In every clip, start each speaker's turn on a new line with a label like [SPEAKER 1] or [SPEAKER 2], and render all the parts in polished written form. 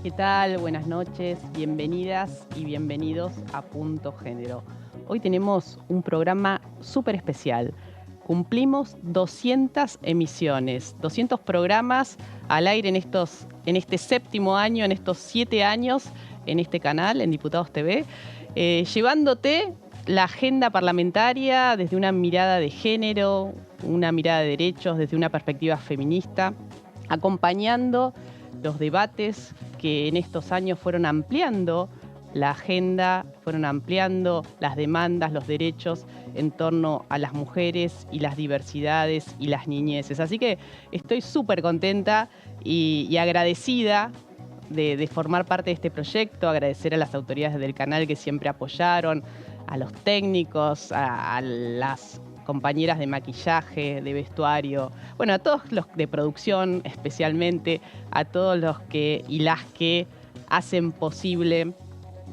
[SPEAKER 1] ¿Qué tal? Buenas noches, bienvenidas y bienvenidos a Punto Género. Hoy tenemos un programa súper especial. Cumplimos 200 emisiones, 200 programas al aire en este séptimo año, en estos 7 años, en este canal, en Diputados TV, llevándote la agenda parlamentaria desde una mirada de género, una mirada de derechos, desde una perspectiva feminista, acompañando los debates que en estos años fueron ampliando la agenda, fueron ampliando las demandas, los derechos en torno a las mujeres y las diversidades y las niñeces. Así que estoy súper contenta y agradecida de formar parte de este proyecto, agradecer a las autoridades del canal que siempre apoyaron, a los técnicos, a las compañeras de maquillaje, de vestuario, bueno, a todos los de producción especialmente, a todos los que y las que hacen posible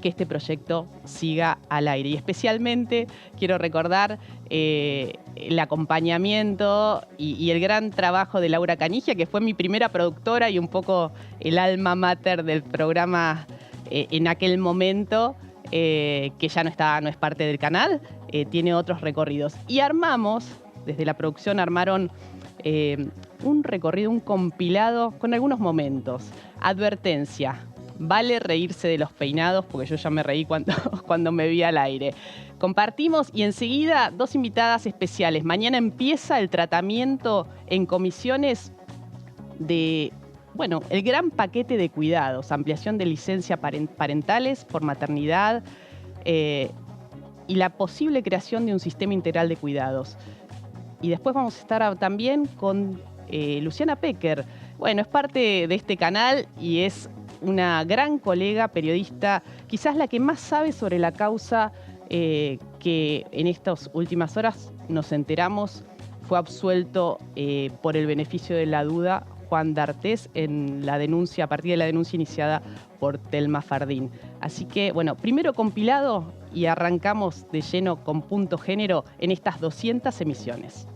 [SPEAKER 1] que este proyecto siga al aire. Y especialmente quiero recordar el acompañamiento y el gran trabajo de Laura Canigia, que fue mi primera productora y un poco el alma mater del programa en aquel momento, que ya no es parte del canal, tiene otros recorridos. Y desde la producción armaron un recorrido, un compilado con algunos momentos. Advertencia: vale reírse de los peinados, porque yo ya me reí cuando me vi al aire. Compartimos y enseguida 2 invitadas especiales. Mañana empieza el tratamiento en comisiones de, el gran paquete de cuidados, ampliación de licencia parentales por maternidad y la posible creación de un sistema integral de cuidados. Y después vamos a estar también con Luciana Pecker. Bueno, es parte de este canal y es una gran colega periodista, quizás la que más sabe sobre la causa que en estas últimas horas nos enteramos fue absuelto por el beneficio de la duda Juan D'Artés a partir de la denuncia iniciada por Telma Fardín. Así que, primero compilado y arrancamos de lleno con Punto Género en estas 200 emisiones.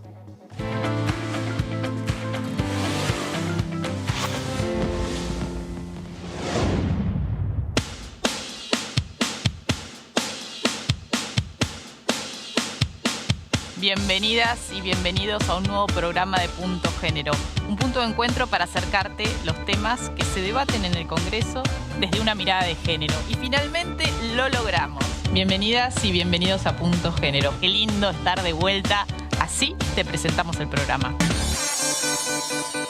[SPEAKER 1] Bienvenidas y bienvenidos a un nuevo programa de Punto Género, un punto de encuentro para acercarte los temas que se debaten en el Congreso desde una mirada de género. Y finalmente lo logramos. Bienvenidas y bienvenidos a Punto Género. Qué lindo estar de vuelta. Así te presentamos el programa.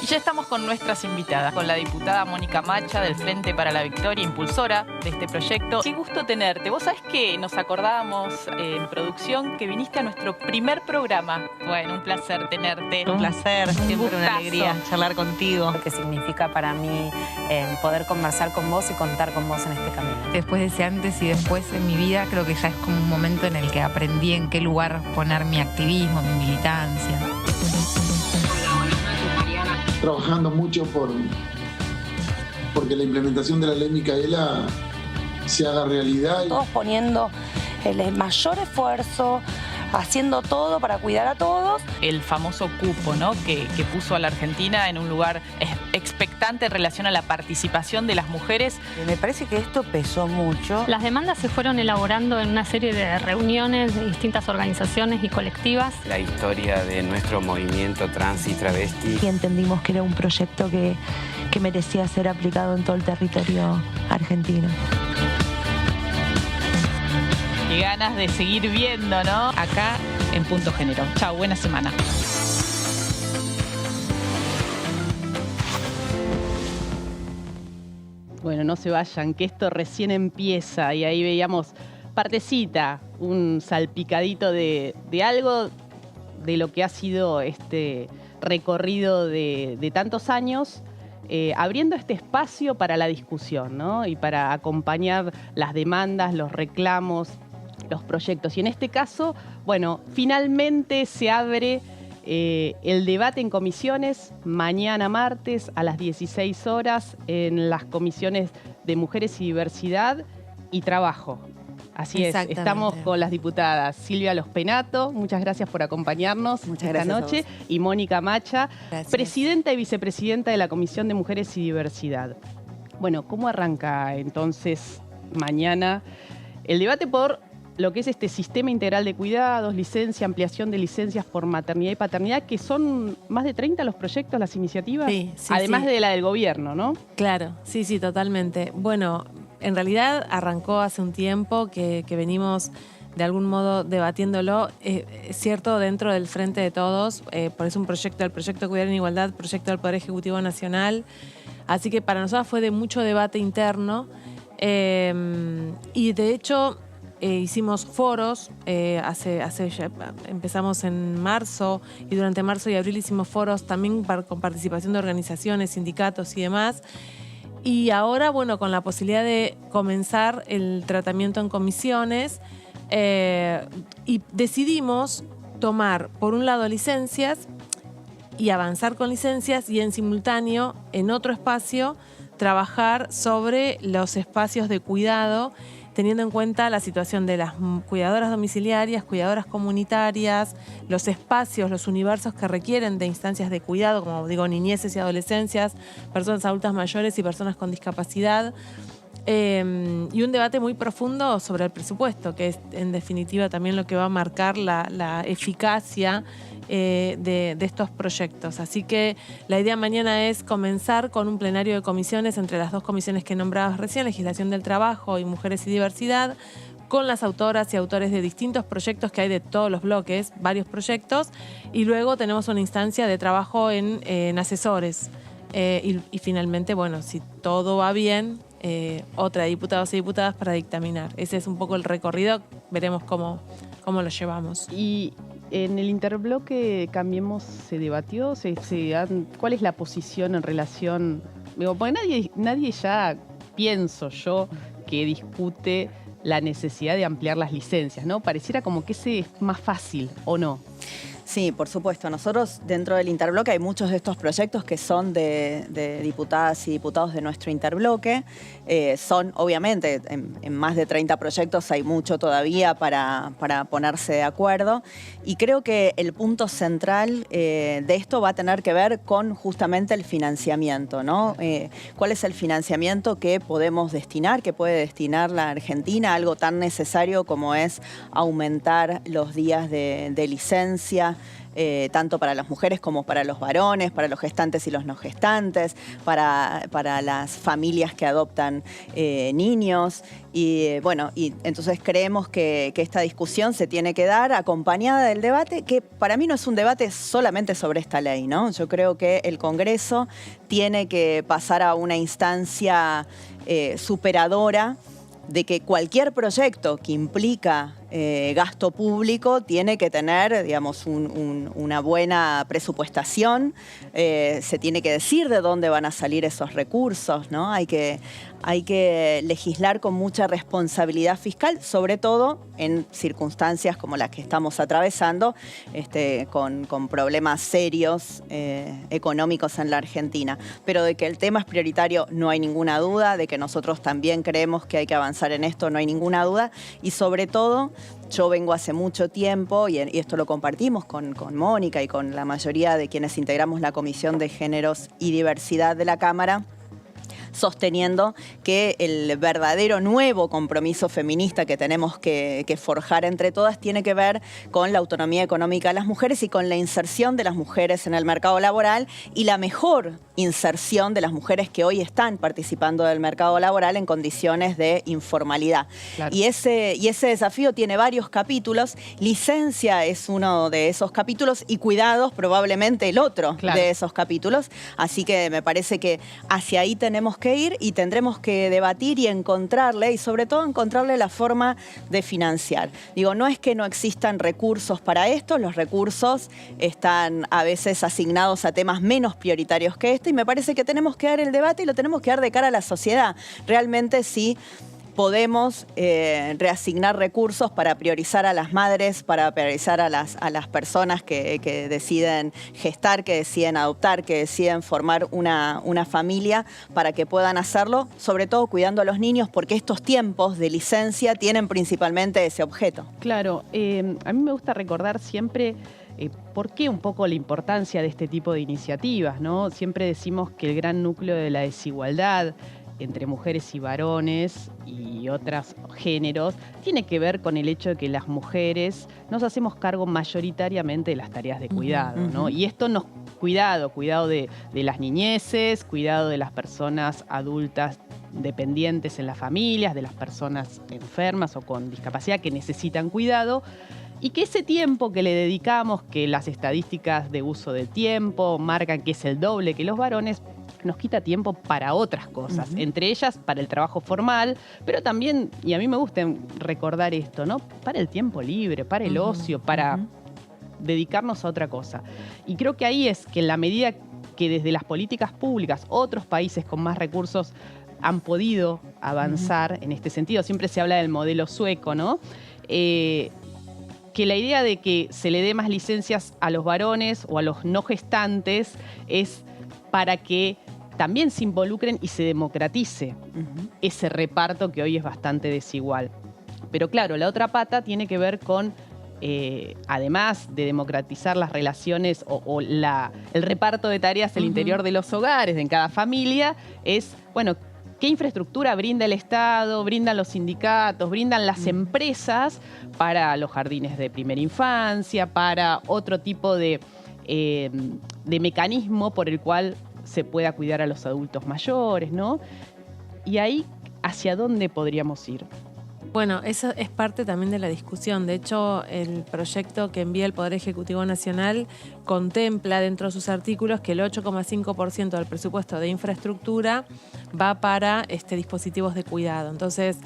[SPEAKER 1] Y ya estamos con nuestras invitadas, con la diputada Mónica Macha del Frente para la Victoria, impulsora de este proyecto. Qué gusto tenerte. Vos sabés que nos acordábamos en producción que viniste a nuestro primer programa. Bueno, un placer tenerte.
[SPEAKER 2] Un placer, siempre una alegría charlar contigo.
[SPEAKER 3] Lo que significa para mí poder conversar con vos y contar con vos en este camino.
[SPEAKER 4] Después de ese antes y después en mi vida, creo que ya es como un momento en el que aprendí en qué lugar poner mi activismo, mi militancia.
[SPEAKER 5] Trabajando mucho porque la implementación de la ley Micaela se haga realidad.
[SPEAKER 6] Todos poniendo el mayor esfuerzo, haciendo todo para cuidar a todos.
[SPEAKER 1] El famoso cupo, ¿no? que puso a la Argentina en un lugar expectante en relación a la participación de las mujeres.
[SPEAKER 3] Me parece que esto pesó mucho.
[SPEAKER 7] Las demandas se fueron elaborando en una serie de reuniones de distintas organizaciones y colectivas.
[SPEAKER 8] La historia de nuestro movimiento trans y travesti.
[SPEAKER 9] Y entendimos que era un proyecto que merecía ser aplicado en todo el territorio argentino.
[SPEAKER 1] Qué ganas de seguir viendo, ¿no? Acá en Punto Género. Chao, buena semana. Bueno, no se vayan, que esto recién empieza y ahí veíamos partecita, un salpicadito de algo de lo que ha sido este recorrido de tantos años, abriendo este espacio para la discusión, ¿no? Y para acompañar las demandas, los reclamos, los proyectos. Y en este caso, finalmente se abre el debate en comisiones mañana martes a las 16 horas en las comisiones de Mujeres y Diversidad y Trabajo. Así es, estamos con las diputadas Silvia Lospenato, muchas gracias por acompañarnos esta noche, y Mónica Macha, presidenta y vicepresidenta de la Comisión de Mujeres y Diversidad. Bueno, ¿cómo arranca entonces mañana el debate por lo que es este sistema integral de cuidados, licencia, ampliación de licencias por maternidad y paternidad, que son más de 30 los proyectos, las iniciativas?
[SPEAKER 10] Sí,
[SPEAKER 1] además de la del gobierno, ¿no?
[SPEAKER 10] Claro, sí, totalmente. Bueno, en realidad arrancó hace un tiempo que venimos de algún modo debatiéndolo, es cierto, dentro del Frente de Todos, por eso el proyecto Cuidar en Igualdad, proyecto del Poder Ejecutivo Nacional, así que para nosotros fue de mucho debate interno, y de hecho hicimos foros, empezamos en marzo, y durante marzo y abril hicimos foros también con participación de organizaciones, sindicatos y demás. Y ahora, bueno, con la posibilidad de comenzar el tratamiento en comisiones, y decidimos tomar, por un lado, licencias y avanzar con licencias, y en simultáneo, en otro espacio, trabajar sobre los espacios de cuidado, teniendo en cuenta la situación de las cuidadoras domiciliarias, cuidadoras comunitarias, los espacios, los universos que requieren de instancias de cuidado, como digo, niñeces y adolescencias, personas adultas mayores y personas con discapacidad. Y un debate muy profundo sobre el presupuesto, que es en definitiva también lo que va a marcar la eficacia de estos proyectos. Así que la idea mañana es comenzar con un plenario de comisiones entre las dos comisiones que nombrabas recién, Legislación del Trabajo y Mujeres y Diversidad, con las autoras y autores de distintos proyectos que hay de todos los bloques, varios proyectos, y luego tenemos una instancia de trabajo en asesores. Y finalmente, bueno, si todo va bien, otra de diputados y diputadas para dictaminar. Ese es un poco el recorrido, veremos cómo lo llevamos.
[SPEAKER 1] Y en el interbloque Cambiemos se debatió, ¿cuál es la posición en relación? Porque nadie ya, pienso yo, que discute la necesidad de ampliar las licencias, ¿no? Pareciera como que ese es más fácil, ¿o no?
[SPEAKER 11] Sí, por supuesto. Nosotros dentro del interbloque hay muchos de estos proyectos que son de diputadas y diputados de nuestro interbloque. Son, obviamente, en más de 30 proyectos hay mucho todavía para ponerse de acuerdo. Y creo que el punto central de esto va a tener que ver con justamente el financiamiento, ¿no? ¿Cuál es el financiamiento que podemos destinar, que puede destinar la Argentina a algo tan necesario como es aumentar los días de licencia? Tanto para las mujeres como para los varones, para los gestantes y los no gestantes, para las familias que adoptan niños. Y bueno, y entonces creemos que esta discusión se tiene que dar acompañada del debate, que para mí no es un debate solamente sobre esta ley, ¿no? Yo creo que el Congreso tiene que pasar a una instancia superadora de que cualquier proyecto que implica gasto público tiene que tener, digamos, una buena presupuestación, se tiene que decir de dónde van a salir esos recursos, ¿no? Hay que legislar con mucha responsabilidad fiscal, sobre todo en circunstancias como las que estamos atravesando, con problemas serios económicos en la Argentina. Pero de que el tema es prioritario no hay ninguna duda, de que nosotros también creemos que hay que avanzar en esto no hay ninguna duda, y sobre todo yo vengo hace mucho tiempo, y esto lo compartimos con Mónica y con la mayoría de quienes integramos la Comisión de Géneros y Diversidad de la Cámara, sosteniendo que el verdadero nuevo compromiso feminista que tenemos que forjar entre todas tiene que ver con la autonomía económica de las mujeres y con la inserción de las mujeres en el mercado laboral y la mejor inserción de las mujeres que hoy están participando del mercado laboral en condiciones de informalidad. Claro. Y ese desafío tiene varios capítulos. Licencia es uno de esos capítulos y cuidados probablemente el otro de esos capítulos. Así que me parece que hacia ahí tenemos que ir y tendremos que debatir y encontrarle, y sobre todo encontrarle la forma de financiar. Digo, no es que no existan recursos para esto, los recursos están a veces asignados a temas menos prioritarios que este, y me parece que tenemos que dar el debate y lo tenemos que dar de cara a la sociedad. Realmente sí podemos reasignar recursos para priorizar a las madres, para priorizar a las personas que deciden gestar, que deciden adoptar, que deciden formar una familia, para que puedan hacerlo, sobre todo cuidando a los niños, porque estos tiempos de licencia tienen principalmente ese objeto.
[SPEAKER 1] Claro, a mí me gusta recordar siempre por qué un poco la importancia de este tipo de iniciativas, ¿no? Siempre decimos que el gran núcleo de la desigualdad entre mujeres y varones y otros géneros tiene que ver con el hecho de que las mujeres nos hacemos cargo mayoritariamente de las tareas de cuidado, ¿no? Y esto nos cuidado de las niñeces, cuidado de las personas adultas dependientes en las familias, de las personas enfermas o con discapacidad que necesitan cuidado, y que ese tiempo que le dedicamos, que las estadísticas de uso del tiempo marcan que es el doble que los varones, nos quita tiempo para otras cosas, entre ellas para el trabajo formal, pero también, y a mí me gusta recordar esto, ¿no? Para el tiempo libre, para el ocio, para dedicarnos a otra cosa. Y creo que ahí es que en la medida que desde las políticas públicas otros países con más recursos han podido avanzar en este sentido, siempre se habla del modelo sueco, ¿no? Que la idea de que se le dé más licencias a los varones o a los no gestantes es para que también se involucren y se democratice ese reparto que hoy es bastante desigual. Pero claro, la otra pata tiene que ver con, además de democratizar las relaciones o el reparto de tareas al interior de los hogares, en cada familia, es, bueno, ¿qué infraestructura brinda el Estado, brindan los sindicatos, brindan las empresas para los jardines de primera infancia, para otro tipo de mecanismo por el cual se pueda cuidar a los adultos mayores, ¿no? Y ahí, ¿hacia dónde podríamos ir?
[SPEAKER 10] Bueno, eso es parte también de la discusión. De hecho, el proyecto que envía el Poder Ejecutivo Nacional contempla dentro de sus artículos que el 8,5% del presupuesto de infraestructura va para dispositivos de cuidado. Entonces,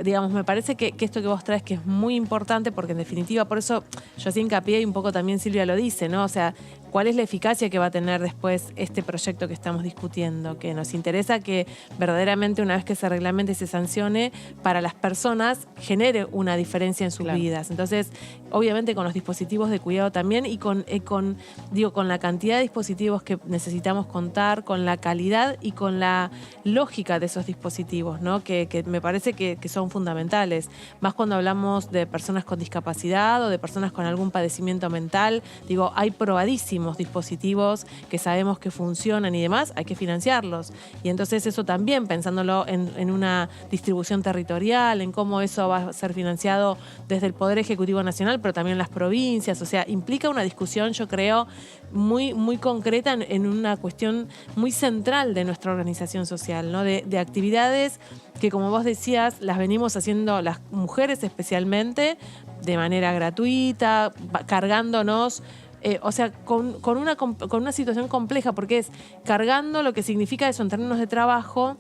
[SPEAKER 10] digamos, me parece que esto que vos traes que es muy importante porque en definitiva, por eso yo hacía hincapié y un poco también Silvia lo dice, ¿no? O sea, ¿cuál es la eficacia que va a tener después este proyecto que estamos discutiendo? Que nos interesa que verdaderamente una vez que se reglamente y se sancione, para las personas genere una diferencia en sus vidas. Entonces, obviamente con los dispositivos de cuidado también y con la cantidad de dispositivos que necesitamos contar, con la calidad y con la lógica de esos dispositivos, ¿no? Que me parece que son fundamentales. Más cuando hablamos de personas con discapacidad o de personas con algún padecimiento mental. Digo, hay probadísimos dispositivos que sabemos que funcionan y demás, hay que financiarlos. Y entonces eso también, pensándolo en una distribución territorial, en cómo eso va a ser financiado desde el Poder Ejecutivo Nacional, pero también las provincias. O sea, implica una discusión, yo creo, muy, muy concreta en una cuestión muy central de nuestra organización social, ¿no? De actividades que, como vos decías, las venimos haciendo las mujeres especialmente, de manera gratuita, cargándonos. O sea, con una situación compleja, porque es cargando lo que significa eso en términos de trabajo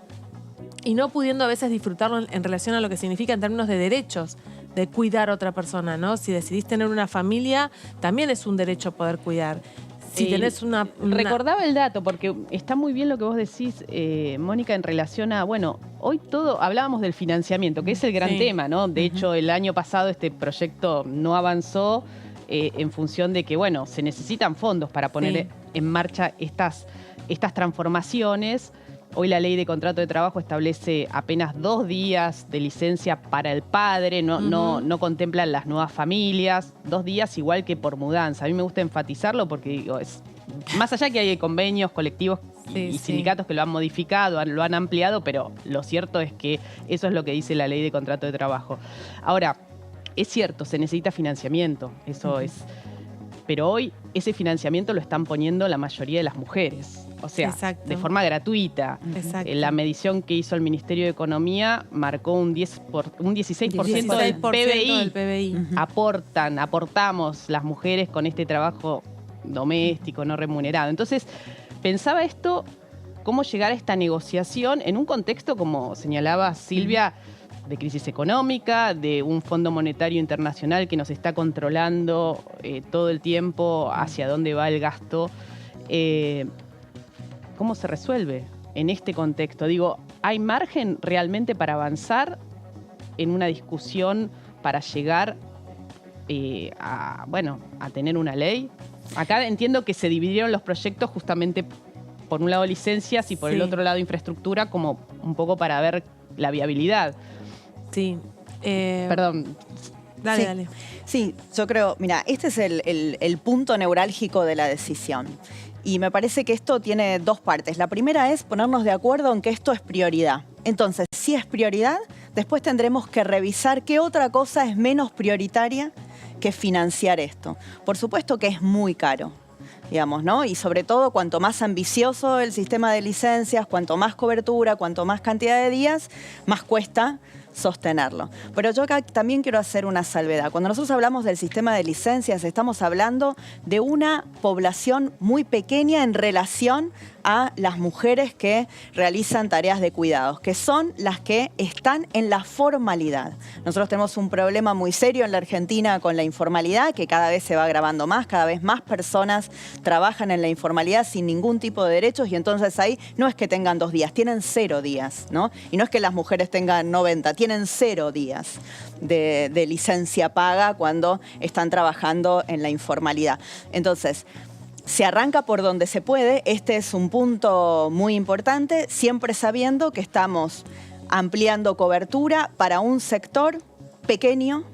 [SPEAKER 10] y no pudiendo a veces disfrutarlo en relación a lo que significa en términos de derechos, de cuidar a otra persona, ¿no? Si decidís tener una familia, también es un derecho poder cuidar. Si tenés una...
[SPEAKER 1] Recordaba el dato, porque está muy bien lo que vos decís, Mónica, en relación a, bueno, hoy hablábamos del financiamiento, que es el gran tema, ¿no? De hecho, el año pasado este proyecto no avanzó en función de que, bueno, se necesitan fondos para poner en marcha estas transformaciones. Hoy la ley de contrato de trabajo establece apenas 2 días de licencia para el padre, no contemplan las nuevas familias, 2 días igual que por mudanza. A mí me gusta enfatizarlo porque digo, más allá que hay convenios colectivos y sindicatos que lo han modificado, lo han ampliado, pero lo cierto es que eso es lo que dice la ley de contrato de trabajo. Ahora, es cierto, se necesita financiamiento, eso es. Pero hoy ese financiamiento lo están poniendo la mayoría de las mujeres. O sea, de forma gratuita. La medición que hizo el Ministerio de Economía marcó un 16% del PBI. Aportamos las mujeres con este trabajo doméstico, no remunerado. Entonces, pensaba esto, cómo llegar a esta negociación en un contexto, como señalaba Silvia, de crisis económica, de un Fondo Monetario Internacional que nos está controlando todo el tiempo hacia dónde va el gasto. ¿Cómo se resuelve en este contexto? Digo, ¿hay margen realmente para avanzar en una discusión para llegar a tener una ley? Acá entiendo que se dividieron los proyectos justamente por un lado licencias y por el otro lado infraestructura, como un poco para ver la viabilidad.
[SPEAKER 10] Sí.
[SPEAKER 1] Perdón.
[SPEAKER 10] Dale.
[SPEAKER 11] Sí, yo creo, mira, este es el punto neurálgico de la decisión. Y me parece que esto tiene dos partes. La primera es ponernos de acuerdo en que esto es prioridad. Entonces, si es prioridad, después tendremos que revisar qué otra cosa es menos prioritaria que financiar esto. Por supuesto que es muy caro, digamos, ¿no? Y sobre todo, cuanto más ambicioso el sistema de licencias, cuanto más cobertura, cuanto más cantidad de días, más cuesta sostenerlo. Pero yo acá también quiero hacer una salvedad. Cuando nosotros hablamos del sistema de licencias, estamos hablando de una población muy pequeña en relación a las mujeres que realizan tareas de cuidados, que son las que están en la formalidad. Nosotros tenemos un problema muy serio en la Argentina con la informalidad, que cada vez se va agravando más, cada vez más personas trabajan en la informalidad sin ningún tipo de derechos, y entonces ahí no es que tengan 2 días, tienen 0 días, ¿no? Y no es que las mujeres tengan 90, tienen 0 días de licencia paga cuando están trabajando en la informalidad. Entonces, se arranca por donde se puede. Este es un punto muy importante, siempre sabiendo que estamos ampliando cobertura para un sector pequeño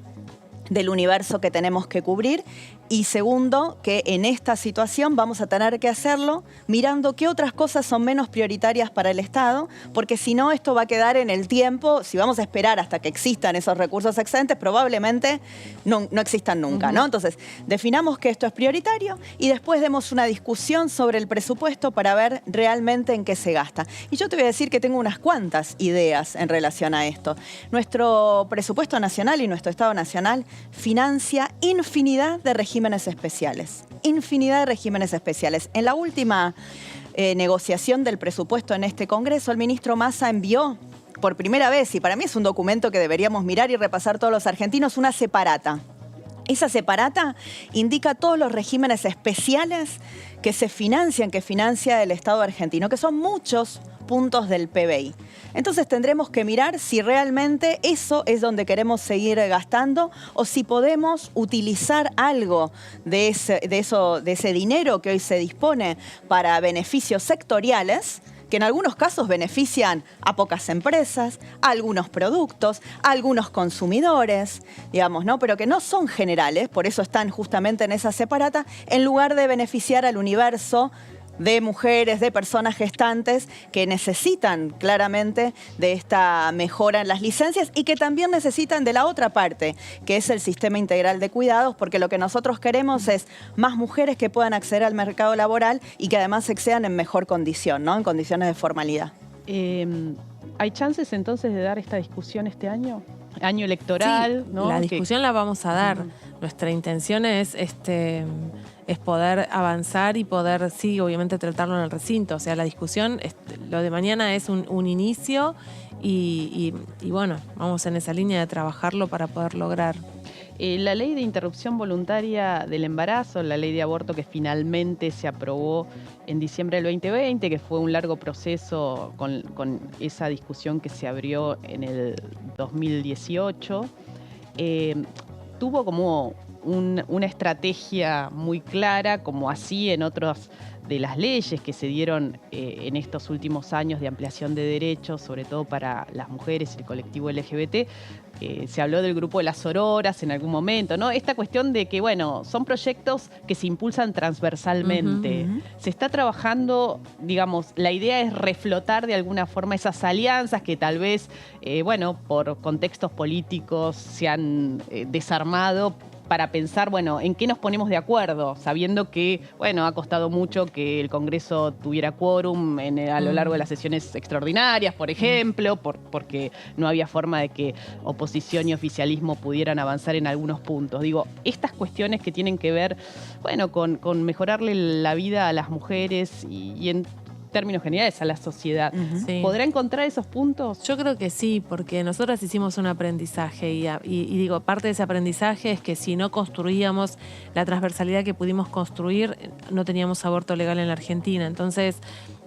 [SPEAKER 11] del universo que tenemos que cubrir. Y segundo, que en esta situación vamos a tener que hacerlo mirando qué otras cosas son menos prioritarias para el Estado, porque si no, esto va a quedar en el tiempo. Si vamos a esperar hasta que existan esos recursos excedentes, probablemente no existan nunca, ¿no? Entonces, definamos que esto es prioritario y después demos una discusión sobre el presupuesto para ver realmente en qué se gasta. Y yo te voy a decir que tengo unas cuantas ideas en relación a esto. Nuestro presupuesto nacional y nuestro Estado nacional financia infinidad de regímenes especiales. Infinidad de regímenes especiales. En la última negociación del presupuesto en este Congreso, el ministro Massa envió por primera vez, y para mí es un documento que deberíamos mirar y repasar todos los argentinos, una separata. Esa separata indica todos los regímenes especiales que se financian, que financia el Estado argentino, que son muchos puntos del PBI. Entonces tendremos que mirar si realmente eso es donde queremos seguir gastando o si podemos utilizar algo de ese dinero que hoy se dispone para beneficios sectoriales, que en algunos casos benefician a pocas empresas, a algunos productos, a algunos consumidores, digamos, ¿no? Pero que no son generales, por eso están justamente en esa separata, en lugar de beneficiar al universo de mujeres, de personas gestantes que necesitan claramente de esta mejora en las licencias y que también necesitan de la otra parte, que es el sistema integral de cuidados, porque lo que nosotros queremos es más mujeres que puedan acceder al mercado laboral y que además excedan en mejor condición, ¿no? En condiciones de formalidad.
[SPEAKER 1] ¿Hay chances entonces de dar esta discusión este año? Año electoral,
[SPEAKER 10] sí,
[SPEAKER 1] ¿no?
[SPEAKER 10] La discusión la vamos a dar. Nuestra intención es poder avanzar y poder, sí, obviamente tratarlo en el recinto. O sea, la discusión, lo de mañana es un inicio y bueno, vamos en esa línea de trabajarlo para poder lograr.
[SPEAKER 1] La ley de interrupción voluntaria del embarazo, la ley de aborto que finalmente se aprobó en diciembre del 2020, que fue un largo proceso con esa discusión que se abrió en el 2018, tuvo como una estrategia muy clara, como así en otras de las leyes que se dieron en estos últimos años de ampliación de derechos, sobre todo para las mujeres y el colectivo LGBT. Se habló del grupo de las sororas en algún momento, ¿no? Esta cuestión de que, bueno, son proyectos que se impulsan transversalmente. Se está trabajando, digamos, la idea es reflotar de alguna forma esas alianzas que tal vez, bueno, por contextos políticos se han desarmado, para pensar, bueno, en qué nos ponemos de acuerdo, sabiendo que, bueno, ha costado mucho que el Congreso tuviera quórum a lo largo de las sesiones extraordinarias, por ejemplo, porque no había forma de que oposición y oficialismo pudieran avanzar en algunos puntos. Digo, estas cuestiones que tienen que ver, bueno, con mejorarle la vida a las mujeres y en términos generales a la sociedad.
[SPEAKER 10] Sí.
[SPEAKER 1] ¿Podrá encontrar esos puntos?
[SPEAKER 10] Yo creo que sí, porque nosotras hicimos un aprendizaje y digo, parte de ese aprendizaje es que si no construíamos la transversalidad que pudimos construir, no teníamos aborto legal en la Argentina. Entonces,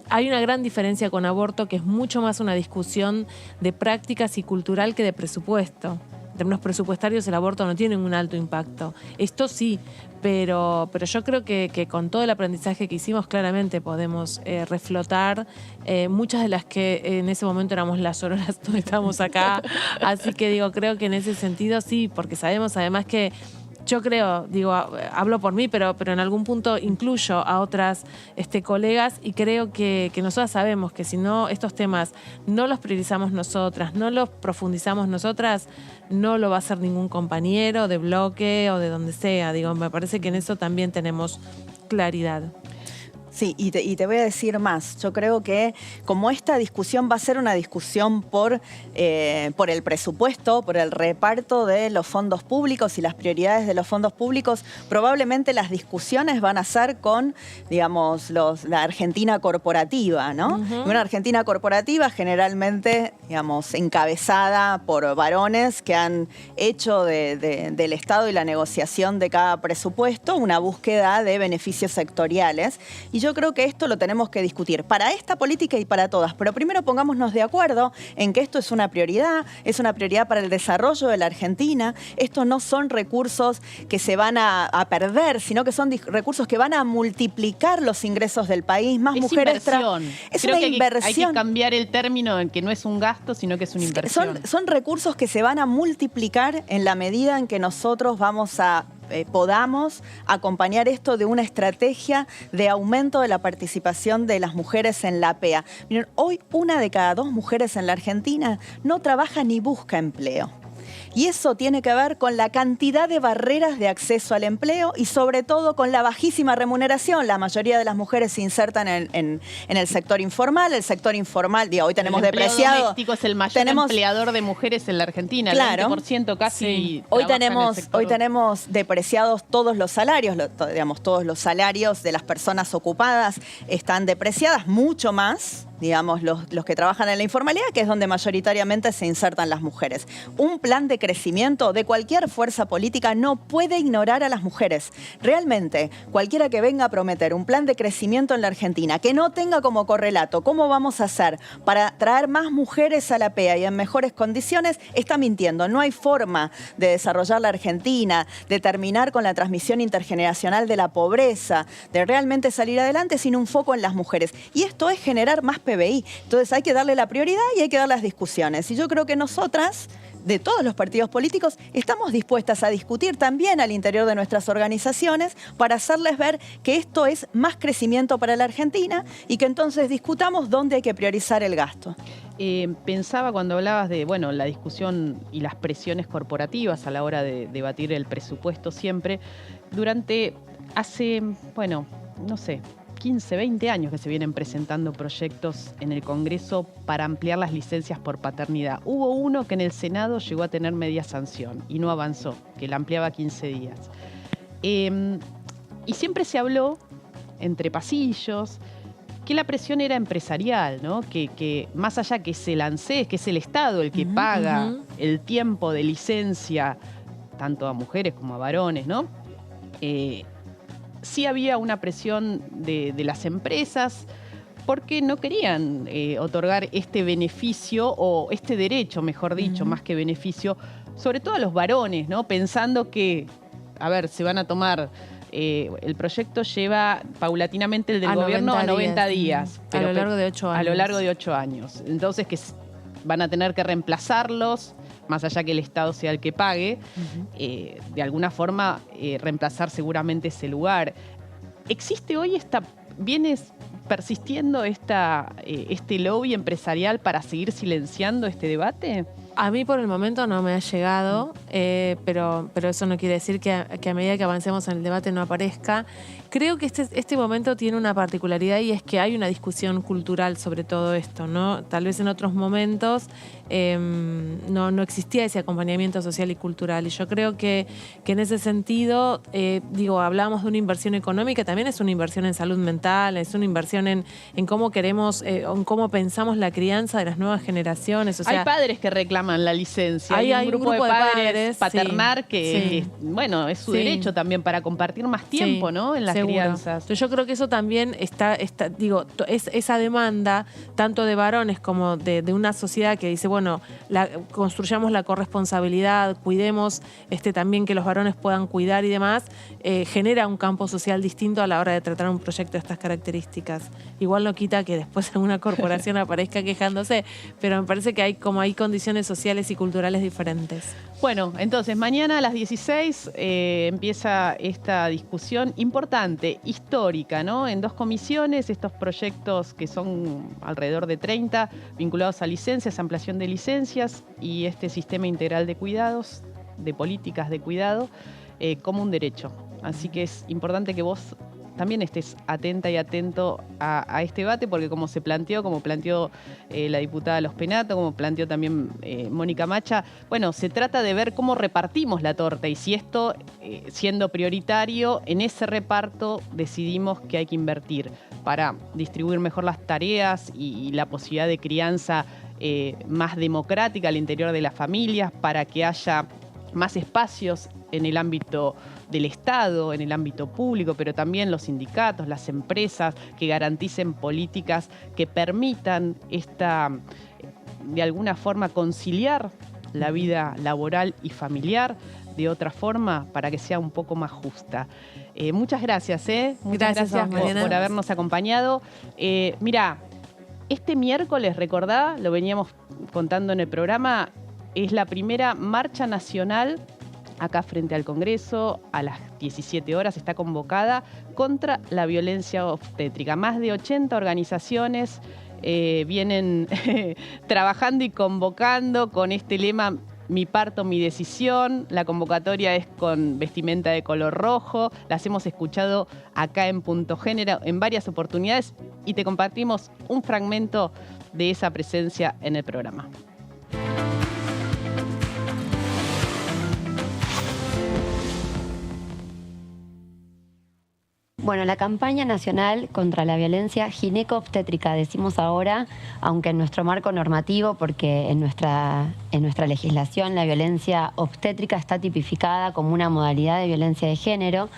[SPEAKER 10] hay una gran diferencia con aborto, que es mucho más una discusión de prácticas y cultural que de presupuesto. En términos presupuestarios, el aborto no tiene un alto impacto. Esto sí, pero yo creo que con todo el aprendizaje que hicimos, claramente podemos reflotar muchas de las que en ese momento éramos las sororas, no estábamos acá. Así que digo, creo que en ese sentido sí, porque sabemos además que yo creo, digo, hablo por mí, pero en algún punto incluyo a otras colegas y creo que nosotras sabemos que si no estos temas no los priorizamos nosotras, no los profundizamos nosotras, no lo va a hacer ningún compañero de bloque o de donde sea. Digo, me parece que en eso también tenemos claridad.
[SPEAKER 11] Sí, y te voy a decir más. Yo creo que como esta discusión va a ser una discusión por el presupuesto, por el reparto de los fondos públicos y las prioridades de los fondos públicos, probablemente las discusiones van a ser con, digamos, la Argentina corporativa, ¿no? Uh-huh. Una Argentina corporativa generalmente, digamos, encabezada por varones que han hecho del Estado y la negociación de cada presupuesto una búsqueda de beneficios sectoriales. Y yo creo que esto lo tenemos que discutir para esta política y para todas. Pero primero pongámonos de acuerdo en que esto es una prioridad para el desarrollo de la Argentina. Estos no son recursos que se van a perder, sino que son recursos que van a multiplicar los ingresos del país. Más mujeres.
[SPEAKER 1] Inversión.
[SPEAKER 11] Es
[SPEAKER 1] Creo
[SPEAKER 11] una
[SPEAKER 1] que
[SPEAKER 11] inversión.
[SPEAKER 1] Hay que cambiar el término en que no es un gasto, sino que es una inversión.
[SPEAKER 11] Son recursos que se van a multiplicar en la medida en que nosotros podamos acompañar esto de una estrategia de aumento de la participación de las mujeres en la PEA. Miren, hoy 1 de cada 2 mujeres en la Argentina no trabaja ni busca empleo. Y eso tiene que ver con la cantidad de barreras de acceso al empleo y sobre todo con la bajísima remuneración. La mayoría de las mujeres se insertan en el sector informal. El sector informal, digo, hoy tenemos depreciado.
[SPEAKER 1] El empleo doméstico es el mayor empleador de mujeres en la Argentina.
[SPEAKER 11] Claro.
[SPEAKER 1] El 20% casi.
[SPEAKER 11] Sí. Hoy tenemos depreciados todos los salarios, todos los salarios de las personas ocupadas están depreciadas, mucho más, digamos, los que trabajan en la informalidad, que es donde mayoritariamente se insertan las mujeres. Un plan de crecimiento de cualquier fuerza política no puede ignorar a las mujeres. Realmente, cualquiera que venga a prometer un plan de crecimiento en la Argentina que no tenga como correlato cómo vamos a hacer para traer más mujeres a la PEA y en mejores condiciones, está mintiendo. No hay forma de desarrollar la Argentina, de terminar con la transmisión intergeneracional de la pobreza, de realmente salir adelante sin un foco en las mujeres. Y esto es generar más PBI. Entonces hay que darle la prioridad y hay que dar las discusiones. Y yo creo que nosotras, de todos los partidos políticos, estamos dispuestas a discutir también al interior de nuestras organizaciones para hacerles ver que esto es más crecimiento para la Argentina y que entonces discutamos dónde hay que priorizar el gasto.
[SPEAKER 1] Pensaba cuando hablabas de la discusión y las presiones corporativas a la hora de debatir el presupuesto siempre, hace 15, 20 años que se vienen presentando proyectos en el Congreso para ampliar las licencias por paternidad. Hubo uno que en el Senado llegó a tener media sanción y no avanzó, que la ampliaba 15 días. Y siempre se habló, entre pasillos, que la presión era empresarial, ¿no? Que más allá que se lance, que es el Estado el que paga el tiempo de licencia, tanto a mujeres como a varones, ¿no? Sí había una presión de las empresas porque no querían otorgar este beneficio o este derecho, mejor dicho, más que beneficio, sobre todo a los varones, ¿no? Pensando que, se van a tomar, el proyecto lleva paulatinamente el del gobierno a 90 días.
[SPEAKER 10] Pero, a lo largo de 8 años.
[SPEAKER 1] A lo largo de 8 años. Entonces que van a tener que reemplazarlos, más allá que el Estado sea el que pague, de alguna forma reemplazar seguramente ese lugar. ¿Existe hoy viene persistiendo este lobby empresarial para seguir silenciando este debate?
[SPEAKER 10] A mí por el momento no me ha llegado, pero eso no quiere decir que a medida que avancemos en el debate no aparezca. Creo que este momento tiene una particularidad y es que hay una discusión cultural sobre todo esto, ¿no? Tal vez en otros momentos no existía ese acompañamiento social y cultural. Y yo creo que en ese sentido, hablamos de una inversión económica, también es una inversión en salud mental, es una inversión en cómo queremos, en cómo pensamos la crianza de las nuevas generaciones. O sea,
[SPEAKER 1] hay padres que reclaman la licencia.
[SPEAKER 10] Hay
[SPEAKER 1] un grupo de padres paternar
[SPEAKER 10] sí,
[SPEAKER 1] que, es su derecho también para compartir más tiempo, ¿no? En las crianzas.
[SPEAKER 10] Entonces yo creo que eso también es esa demanda, tanto de varones como de una sociedad que dice, construyamos la corresponsabilidad, cuidemos también que los varones puedan cuidar y demás, genera un campo social distinto a la hora de tratar un proyecto de estas características. Igual no quita que después en una corporación aparezca quejándose, pero me parece que hay condiciones sociales y culturales diferentes.
[SPEAKER 1] Bueno, entonces mañana a las 16 empieza esta discusión importante, histórica, ¿no? En 2 comisiones, estos proyectos que son alrededor de 30, vinculados a licencias, ampliación de licencias y este sistema integral de cuidados, de políticas de cuidado, como un derecho. Así que es importante que vos también estés atenta y atento a este debate, porque como planteó la diputada Los Penato, como planteó también Mónica Macha, bueno, se trata de ver cómo repartimos la torta y si esto, siendo prioritario, en ese reparto decidimos que hay que invertir para distribuir mejor las tareas y la posibilidad de crianza más democrática al interior de las familias, para que haya más espacios en el ámbito del Estado, en el ámbito público, pero también los sindicatos, las empresas, que garanticen políticas que permitan de alguna forma conciliar la vida laboral y familiar de otra forma, para que sea un poco más justa. Muchas gracias, Muchas gracias por habernos acompañado. Mira, este miércoles, recordá, lo veníamos contando en el programa, es la primera marcha nacional acá frente al Congreso. A las 17 horas está convocada contra la violencia obstétrica. Más de 80 organizaciones vienen trabajando y convocando con este lema: mi parto, mi decisión. La convocatoria es con vestimenta de color rojo. Las hemos escuchado acá en Punto Género en varias oportunidades y te compartimos un fragmento de esa presencia en el programa.
[SPEAKER 12] Bueno, la campaña nacional contra la violencia gineco-obstétrica, decimos ahora, aunque en nuestro marco normativo, porque en nuestra legislación la violencia obstétrica está tipificada como una modalidad de violencia de género.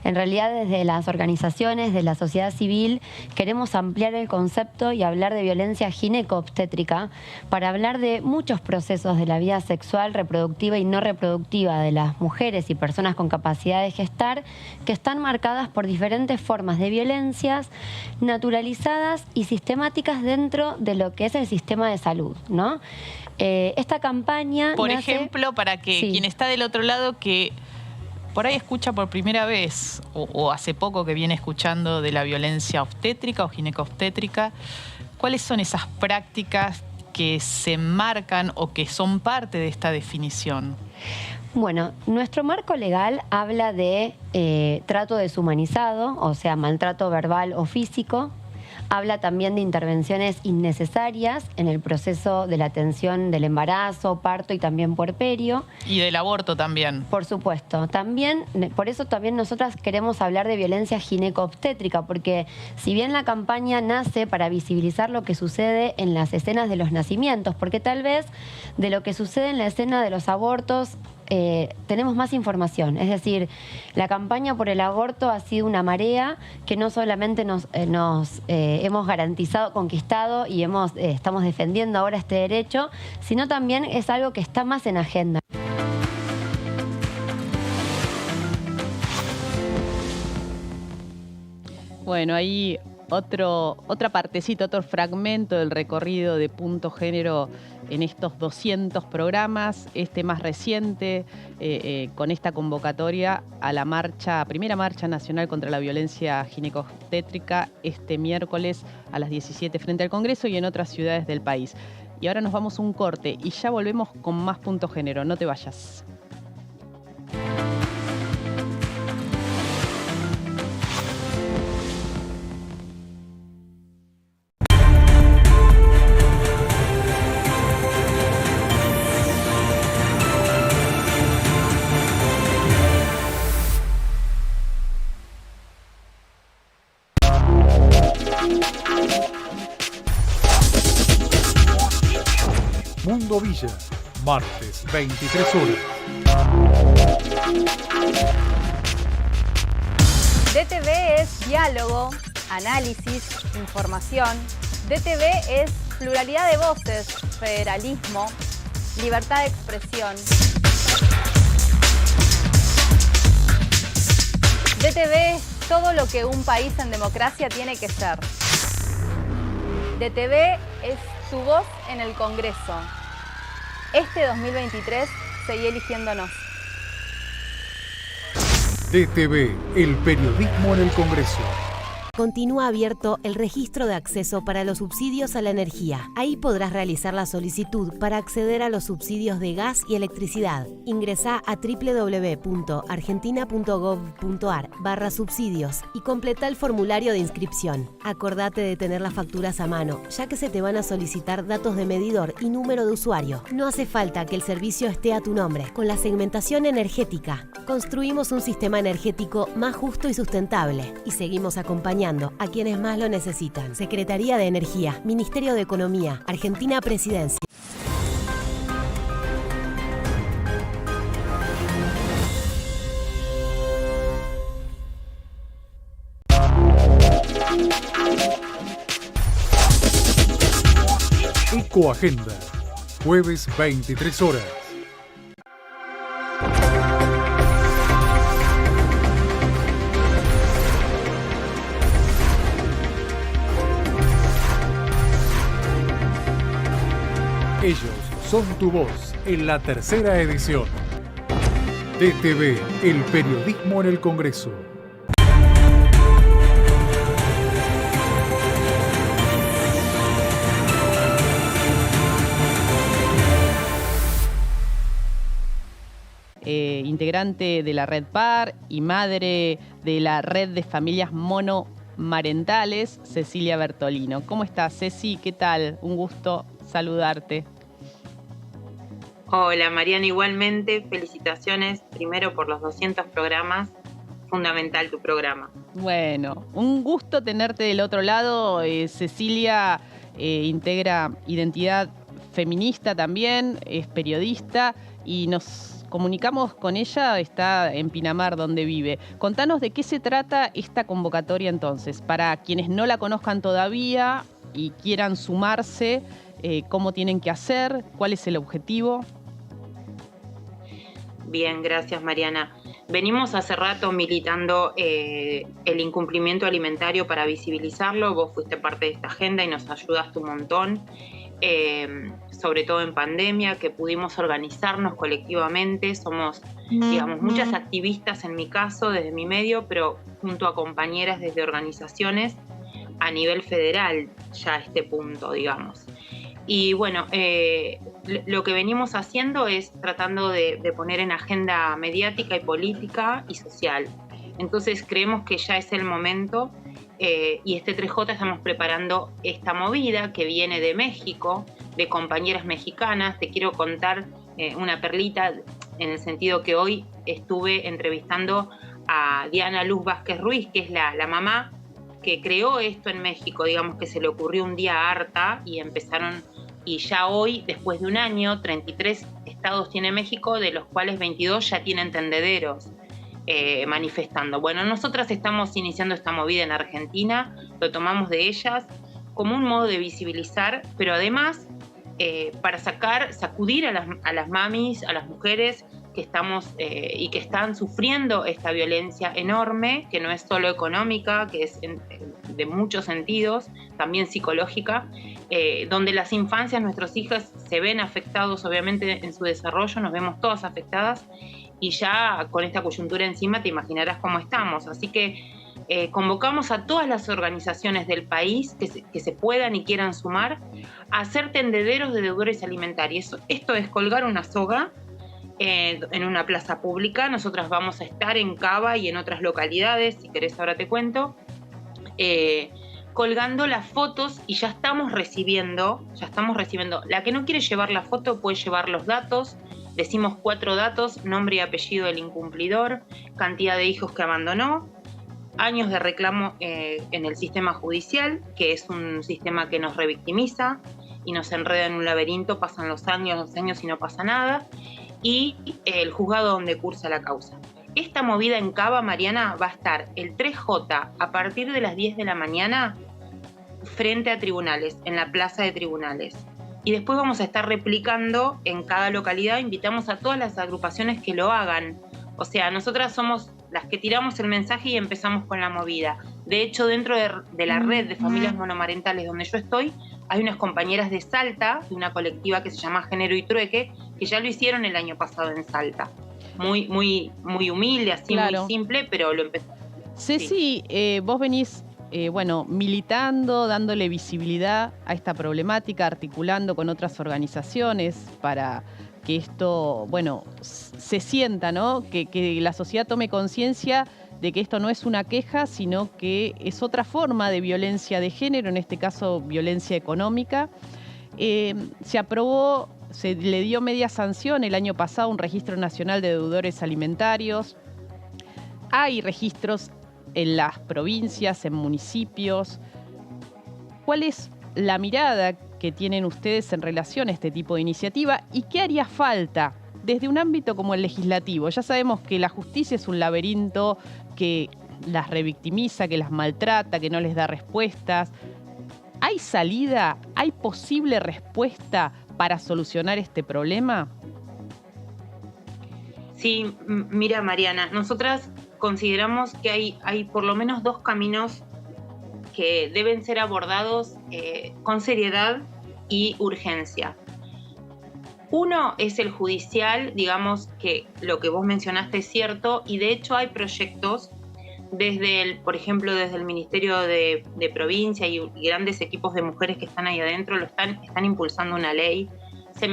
[SPEAKER 12] En realidad, desde las organizaciones de la sociedad civil queremos ampliar el concepto y hablar de violencia gineco-obstétrica para hablar de muchos procesos de la vida sexual, reproductiva y no reproductiva de las mujeres y personas con capacidad de gestar, que están marcadas por diferentes formas de violencias naturalizadas y sistemáticas dentro de lo que es el sistema de salud, ¿no? Esta campaña
[SPEAKER 2] Por ejemplo, para que quien está del otro lado, que por ahí escucha por primera vez o hace poco que viene escuchando de la violencia obstétrica o gineco-obstétrica, ¿cuáles son esas prácticas que se marcan o que son parte de esta definición?
[SPEAKER 12] Bueno, nuestro marco legal habla de trato deshumanizado, o sea, maltrato verbal o físico. Habla también de intervenciones innecesarias en el proceso de la atención del embarazo, parto y también puerperio.
[SPEAKER 2] Y del aborto también.
[SPEAKER 12] Por supuesto. También, por eso también nosotras queremos hablar de violencia gineco-obstétrica, porque si bien la campaña nace para visibilizar lo que sucede en las escenas de los nacimientos, porque tal vez de lo que sucede en la escena de los abortos tenemos más información. Es decir, la campaña por el aborto ha sido una marea que no solamente nos hemos garantizado, conquistado y estamos defendiendo ahora este derecho, sino también es algo que está más en agenda.
[SPEAKER 1] Bueno, ahí otra partecita, otro fragmento del recorrido de Punto Género en estos 200 programas, este más reciente, con esta convocatoria a la primera marcha nacional contra la violencia gineco-obstétrica, este miércoles a las 17 frente al Congreso y en otras ciudades del país. Y ahora nos vamos a un corte y ya volvemos con más Punto Género. No te vayas.
[SPEAKER 13] Mundo Villa, martes, 23 horas.
[SPEAKER 14] DTV es diálogo, análisis, información. DTV es pluralidad de voces, federalismo, libertad de expresión. DTV es todo lo que un país en democracia tiene que ser. DTV es tu voz en el Congreso. Este 2023, seguí eligiéndonos.
[SPEAKER 13] DTV, el periodismo en el Congreso.
[SPEAKER 15] Continúa abierto el registro de acceso para los subsidios a la energía. Ahí podrás realizar la solicitud para acceder a los subsidios de gas y electricidad. Ingresá a www.argentina.gov.ar/subsidios y completa el formulario de inscripción. Acordate de tener las facturas a mano, ya que se te van a solicitar datos de medidor y número de usuario. No hace falta que el servicio esté a tu nombre. Con la segmentación energética, construimos un sistema energético más justo y sustentable y seguimos acompañando a quienes más lo necesitan. Secretaría de Energía, Ministerio de Economía, Argentina Presidencia.
[SPEAKER 13] Ecoagenda, jueves 23 horas. Ellos son tu voz en la tercera edición. DTV, el periodismo en el Congreso.
[SPEAKER 1] Integrante de la Red PAR y madre de la Red de Familias Monomarentales, Cecilia Bertolino. ¿Cómo estás, Ceci? ¿Qué tal? Un gusto saludarte.
[SPEAKER 16] Hola, Mariana, igualmente. Felicitaciones primero por los 200 programas. Fundamental tu programa.
[SPEAKER 1] Bueno, un gusto tenerte del otro lado. Cecilia integra Identidad Feminista también, es periodista y nos comunicamos con ella, está en Pinamar, donde vive. Contanos de qué se trata esta convocatoria entonces, para quienes no la conozcan todavía y quieran sumarse, cómo tienen que hacer, cuál es el objetivo.
[SPEAKER 16] Bien, gracias, Mariana. Venimos hace rato militando el incumplimiento alimentario para visibilizarlo. Vos fuiste parte de esta agenda y nos ayudaste un montón. Sobre todo en pandemia, que pudimos organizarnos colectivamente. Somos, digamos, muchas activistas en mi caso, desde mi medio, pero junto a compañeras desde organizaciones a nivel federal, ya a este punto, digamos. Y bueno, lo que venimos haciendo es tratando de poner en agenda mediática y política y social. Entonces creemos que ya es el momento y este 3J estamos preparando esta movida que viene de México, de compañeras mexicanas. Te quiero contar una perlita en el sentido que hoy estuve entrevistando a Diana Luz Vázquez Ruiz, que es la mamá que creó esto en México, digamos que se le ocurrió un día harta y empezaron, y ya hoy, después de un año, 33 estados tiene México, de los cuales 22 ya tienen tendederos manifestando. Bueno, nosotras estamos iniciando esta movida en Argentina, lo tomamos de ellas como un modo de visibilizar, pero además para sacudir a las mamis, a las mujeres que estamos y que están sufriendo esta violencia enorme, que no es solo económica, que es de muchos sentidos, también psicológica, donde las infancias, nuestros hijos se ven afectados obviamente en su desarrollo, nos vemos todas afectadas y ya con esta coyuntura encima te imaginarás cómo estamos. Así que convocamos a todas las organizaciones del país que se puedan y quieran sumar a hacer tendederos de deudores alimentarios. Esto es colgar una soga en una plaza pública. Nosotras vamos a estar en Cava y en otras localidades, si querés ahora te cuento, colgando las fotos y ya estamos recibiendo. La que no quiere llevar la foto puede llevar los datos. Decimos 4 datos: nombre y apellido del incumplidor, cantidad de hijos que abandonó, años de reclamo en el sistema judicial, que es un sistema que nos revictimiza y nos enreda en un laberinto, pasan los años y no pasa nada, y el juzgado donde cursa la causa. Esta movida en Cava, Mariana, va a estar el 3J a partir de las 10 de la mañana frente a tribunales, en la plaza de tribunales. Y después vamos a estar replicando en cada localidad. Invitamos a todas las agrupaciones que lo hagan. O sea, nosotras somos las que tiramos el mensaje y empezamos con la movida. De hecho, dentro de la red de familias monomarentales donde yo estoy, hay unas compañeras de Salta, de una colectiva que se llama Género y Trueque, que ya lo hicieron el año pasado en Salta. Muy, muy, muy humilde, así, muy simple, pero lo empezó.
[SPEAKER 1] Ceci, vos venís militando, dándole visibilidad a esta problemática, articulando con otras organizaciones para que esto, se sienta, ¿no? Que la sociedad tome conciencia de que esto no es una queja, sino que es otra forma de violencia de género, en este caso violencia económica. Se aprobó, se le dio media sanción el año pasado un registro nacional de deudores alimentarios. Hay registros en las provincias, en municipios. ¿Cuál es la mirada que tienen ustedes en relación a este tipo de iniciativa y qué haría falta desde un ámbito como el legislativo? Ya sabemos que la justicia es un laberinto que las revictimiza, que las maltrata, que no les da respuestas. ¿Hay salida? ¿Hay posible respuesta para solucionar este problema?
[SPEAKER 16] Sí, mira, Mariana, nosotras consideramos que hay por lo menos 2 caminos que deben ser abordados con seriedad y urgencia. Uno es el judicial, digamos que lo que vos mencionaste es cierto, y de hecho hay proyectos por ejemplo, desde el Ministerio de Provincia y grandes equipos de mujeres que están ahí adentro, están impulsando una ley. Se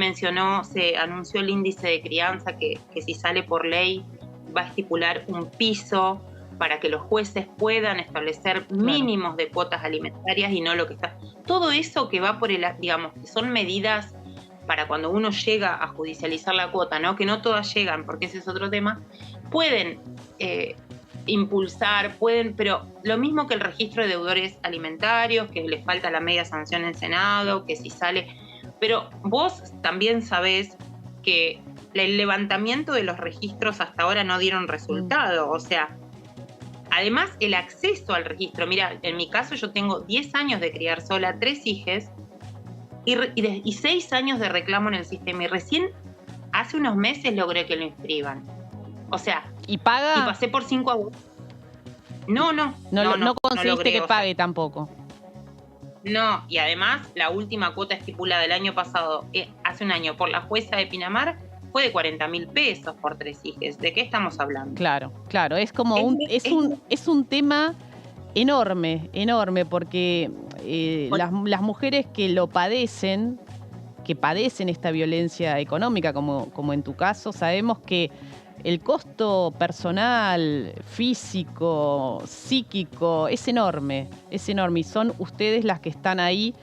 [SPEAKER 16] anunció el índice de crianza que si sale por ley va a estipular un piso para que los jueces puedan establecer mínimos de cuotas alimentarias y no lo que está. Todo eso que va por que son medidas para cuando uno llega a judicializar la cuota, ¿no? Que no todas llegan, porque ese es otro tema, pueden impulsar, pero lo mismo que el registro de deudores alimentarios, que le falta la media sanción en Senado, que si sale. Pero vos también sabés que el levantamiento de los registros hasta ahora no dieron resultado. O sea, además el acceso al registro. Mira, en mi caso yo tengo 10 años de criar sola, 3 hijas y 6 años de reclamo en el sistema. Y recién hace unos meses logré que lo inscriban. O sea,
[SPEAKER 1] ¿y paga?
[SPEAKER 16] Y pasé por 5 abuelos. No
[SPEAKER 1] conseguiste que pague tampoco.
[SPEAKER 16] No, y además la última cuota estipulada el año pasado, hace un año, por la jueza de Pinamar, fue de 40.000 pesos por 3 hijas. ¿De qué estamos hablando?
[SPEAKER 1] Claro, es como es un tema enorme, porque las mujeres que lo padecen, que padecen esta violencia económica, como en tu caso, sabemos que el costo personal, físico, psíquico, es enorme, y son ustedes las que están ahí,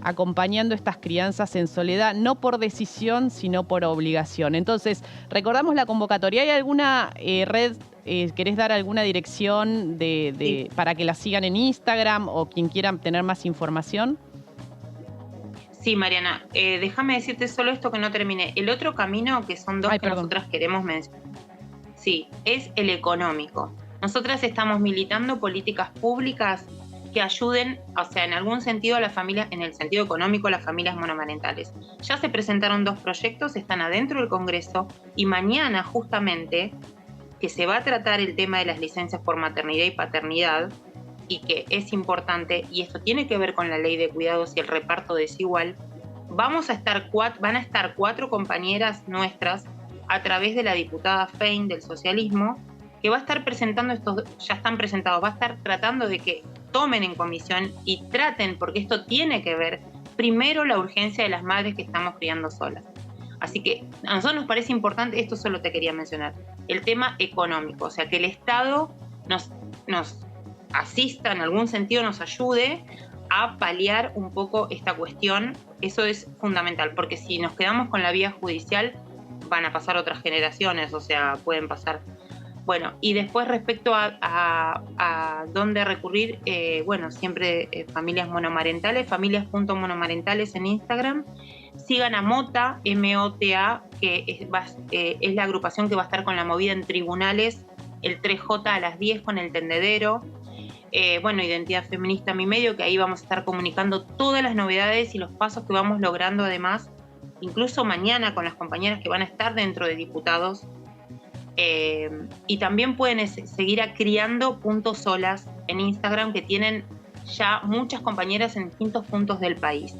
[SPEAKER 1] acompañando estas crianzas en soledad, no por decisión, sino por obligación. Entonces, recordamos la convocatoria. ¿Hay alguna red, querés dar alguna dirección
[SPEAKER 16] Sí.
[SPEAKER 1] para que la sigan en Instagram o quien quiera tener más información?
[SPEAKER 16] Sí, Mariana, déjame decirte solo esto que no terminé. El otro camino, que son 2 que nosotras queremos mencionar, sí, es el económico. Nosotras estamos militando políticas públicas que ayuden, o sea, en algún sentido a las familias, en el sentido económico, a las familias monomarentales. Ya se presentaron 2 proyectos, están adentro del Congreso, y mañana justamente, que se va a tratar el tema de las licencias por maternidad y paternidad, y que es importante, y esto tiene que ver con la ley de cuidados y el reparto desigual, van a estar 4 compañeras nuestras a través de la diputada Fein del socialismo, que va a estar presentando ya están presentados, va a estar tratando de que tomen en comisión y traten, porque esto tiene que ver primero la urgencia de las madres que estamos criando solas. Así que a nosotros nos parece importante, esto solo te quería mencionar, el tema económico, o sea, que el Estado nos asista, en algún sentido nos ayude a paliar un poco esta cuestión. Eso es fundamental, porque si nos quedamos con la vía judicial van a pasar otras generaciones, o sea, pueden pasar. Bueno, y después respecto a dónde recurrir, siempre familias monomarentales, familias.monomarentales en Instagram. Sigan a MOTA, M-O-T-A, que es la agrupación que va a estar con la movida en tribunales el 3J a las 10 con el tendedero. Identidad Feminista Mi Medio, que ahí vamos a estar comunicando todas las novedades y los pasos que vamos logrando, además, incluso mañana con las compañeras que van a estar dentro de diputados. Y también pueden seguir a Criando.solas en Instagram, que tienen ya muchas compañeras en distintos puntos del país.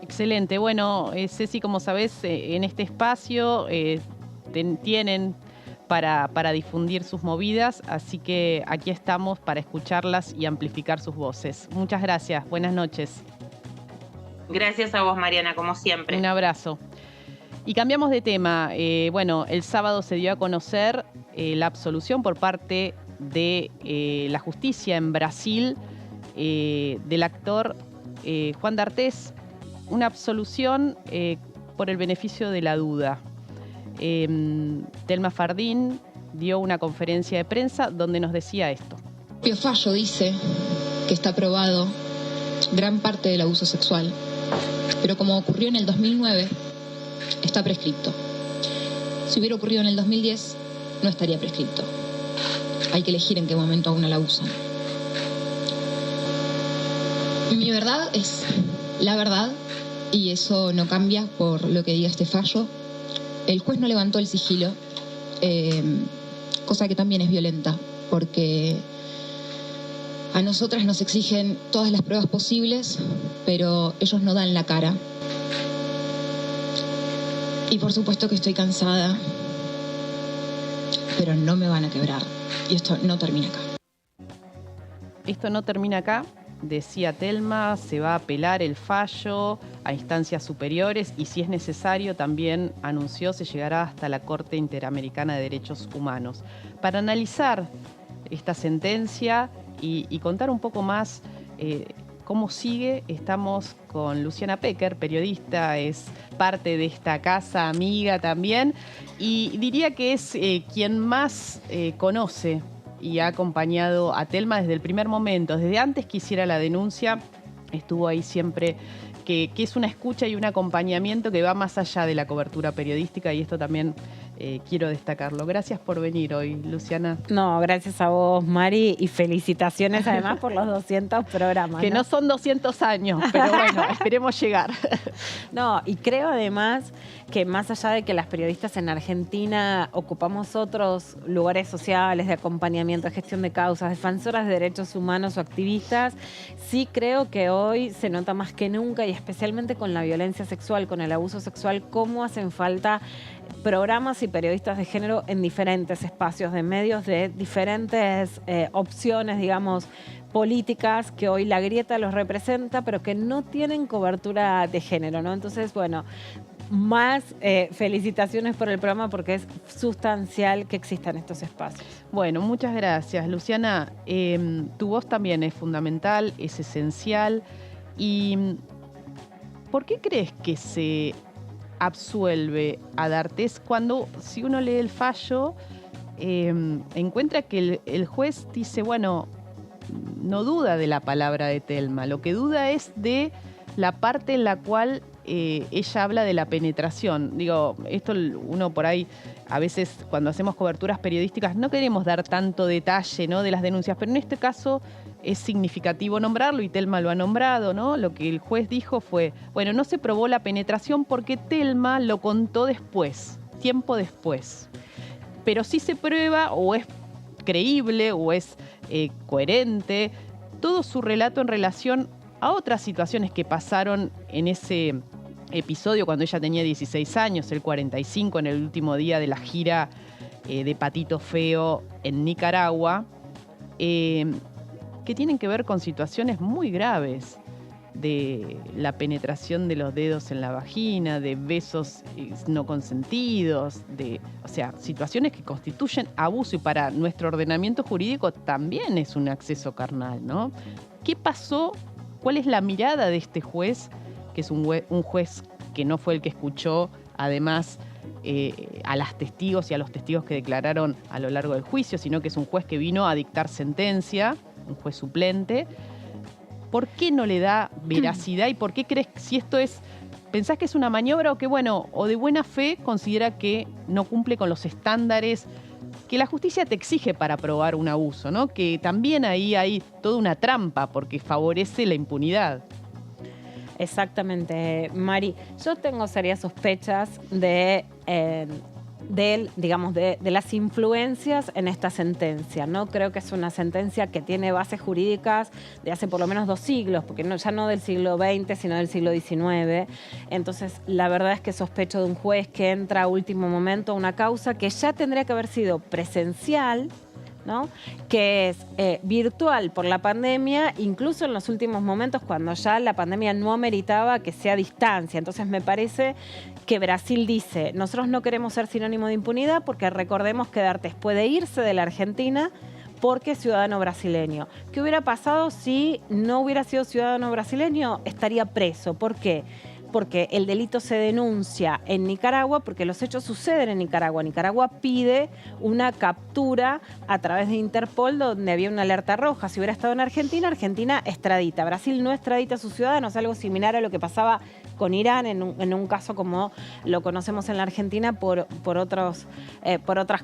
[SPEAKER 1] Excelente. Bueno, Ceci, como sabés, en este espacio tienen para difundir sus movidas, así que aquí estamos para escucharlas y amplificar sus voces. Muchas gracias. Buenas noches.
[SPEAKER 16] Gracias a vos, Mariana, como siempre.
[SPEAKER 1] Un abrazo. Y cambiamos de tema. Bueno, el sábado se dio a conocer la absolución por parte de la justicia en Brasil del actor Juan D'Artés, una absolución por el beneficio de la duda. Telma Fardín dio una conferencia de prensa donde nos decía esto.
[SPEAKER 17] El fallo dice que está aprobado gran parte del abuso sexual, pero como ocurrió en el 2009, está prescripto. Si hubiera ocurrido en el 2010, no estaría prescripto. Hay que elegir en qué momento a una la usan. Mi verdad es la verdad y eso no cambia por lo que diga este fallo. El juez no levantó el sigilo, cosa que también es violenta, porque a nosotras nos exigen todas las pruebas posibles, pero ellos no dan la cara. Y por supuesto que estoy cansada, pero no me van a quebrar. Y esto no termina acá.
[SPEAKER 1] Esto no termina acá, decía Telma, se va a apelar el fallo a instancias superiores y si es necesario también anunció se llegará hasta la Corte Interamericana de Derechos Humanos. Para analizar esta sentencia y contar un poco más cómo sigue, estamos con Luciana Pecker, periodista, es parte de esta casa, amiga también, y diría que es quien más conoce y ha acompañado a Telma desde el primer momento, desde antes que hiciera la denuncia, estuvo ahí siempre, que es una escucha y un acompañamiento que va más allá de la cobertura periodística y esto también quiero destacarlo. Gracias por venir hoy, Luciana.
[SPEAKER 3] No, gracias a vos, Mari, y felicitaciones además por los 200 programas.
[SPEAKER 1] Que no son 200 años, pero bueno, esperemos llegar.
[SPEAKER 3] No, y creo además que más allá de que las periodistas en Argentina ocupamos otros lugares sociales de acompañamiento, de gestión de causas, defensoras de derechos humanos o activistas, sí creo que hoy se nota más que nunca y especialmente con la violencia sexual, con el abuso sexual, cómo hacen falta programas y periodistas de género en diferentes espacios de medios, de diferentes opciones, digamos, políticas que hoy la grieta los representa, pero que no tienen cobertura de género, ¿no? Entonces, bueno, más felicitaciones por el programa porque es sustancial que existan estos espacios.
[SPEAKER 1] Bueno, muchas gracias, Luciana. Tu voz también es fundamental, es esencial. ¿Y por qué crees que se absuelve a D'Artés cuando, si uno lee el fallo, encuentra que el juez dice, bueno, no duda de la palabra de Telma, lo que duda es de la parte en la cual ella habla de la penetración. Digo, esto uno por ahí, a veces cuando hacemos coberturas periodísticas no queremos dar tanto detalle, ¿no?, de las denuncias, pero en este caso es significativo nombrarlo y Telma lo ha nombrado, ¿no? Lo que el juez dijo fue, bueno, no se probó la penetración porque Telma lo contó después, tiempo después. Pero sí se prueba o es creíble o es coherente todo su relato en relación a otras situaciones que pasaron en ese episodio cuando ella tenía 16 años, el 45, en el último día de la gira de Patito Feo en Nicaragua, que tienen que ver con situaciones muy graves de la penetración de los dedos en la vagina, de besos no consentidos, o sea, situaciones que constituyen abuso y para nuestro ordenamiento jurídico también es un acceso carnal, ¿no? ¿Qué pasó? ¿Cuál es la mirada de este juez, que es un juez que no fue el que escuchó, además, a las testigos y a los testigos que declararon a lo largo del juicio, sino que es un juez que vino a dictar sentencia, un juez suplente? ¿Por qué no le da veracidad y por qué crees que si esto es, pensás que es una maniobra o que, bueno, o de buena fe considera que no cumple con los estándares que la justicia te exige para probar un abuso, ¿no? Que también ahí hay toda una trampa porque favorece la impunidad.
[SPEAKER 3] Exactamente, Mari. Yo tengo serias sospechas de de las influencias en esta sentencia, ¿no? Creo que es una sentencia que tiene bases jurídicas de hace por lo menos 2 siglos, porque ya no del siglo XX, sino del siglo XIX. Entonces, la verdad es que sospecho de un juez que entra a último momento a una causa que ya tendría que haber sido presencial, ¿no? Que es virtual por la pandemia, incluso en los últimos momentos cuando ya la pandemia no ameritaba que sea a distancia. Entonces me parece que Brasil dice, nosotros no queremos ser sinónimo de impunidad porque recordemos que D'Artés puede irse de la Argentina porque es ciudadano brasileño. ¿Qué hubiera pasado si no hubiera sido ciudadano brasileño? Estaría preso. ¿Por qué? Porque el delito se denuncia en Nicaragua, porque los hechos suceden en Nicaragua. Nicaragua pide una captura a través de Interpol donde había una alerta roja. Si hubiera estado en Argentina, Argentina extradita. Brasil no extradita a sus ciudadanos, algo similar a lo que pasaba con Irán en un caso como lo conocemos en la Argentina por otras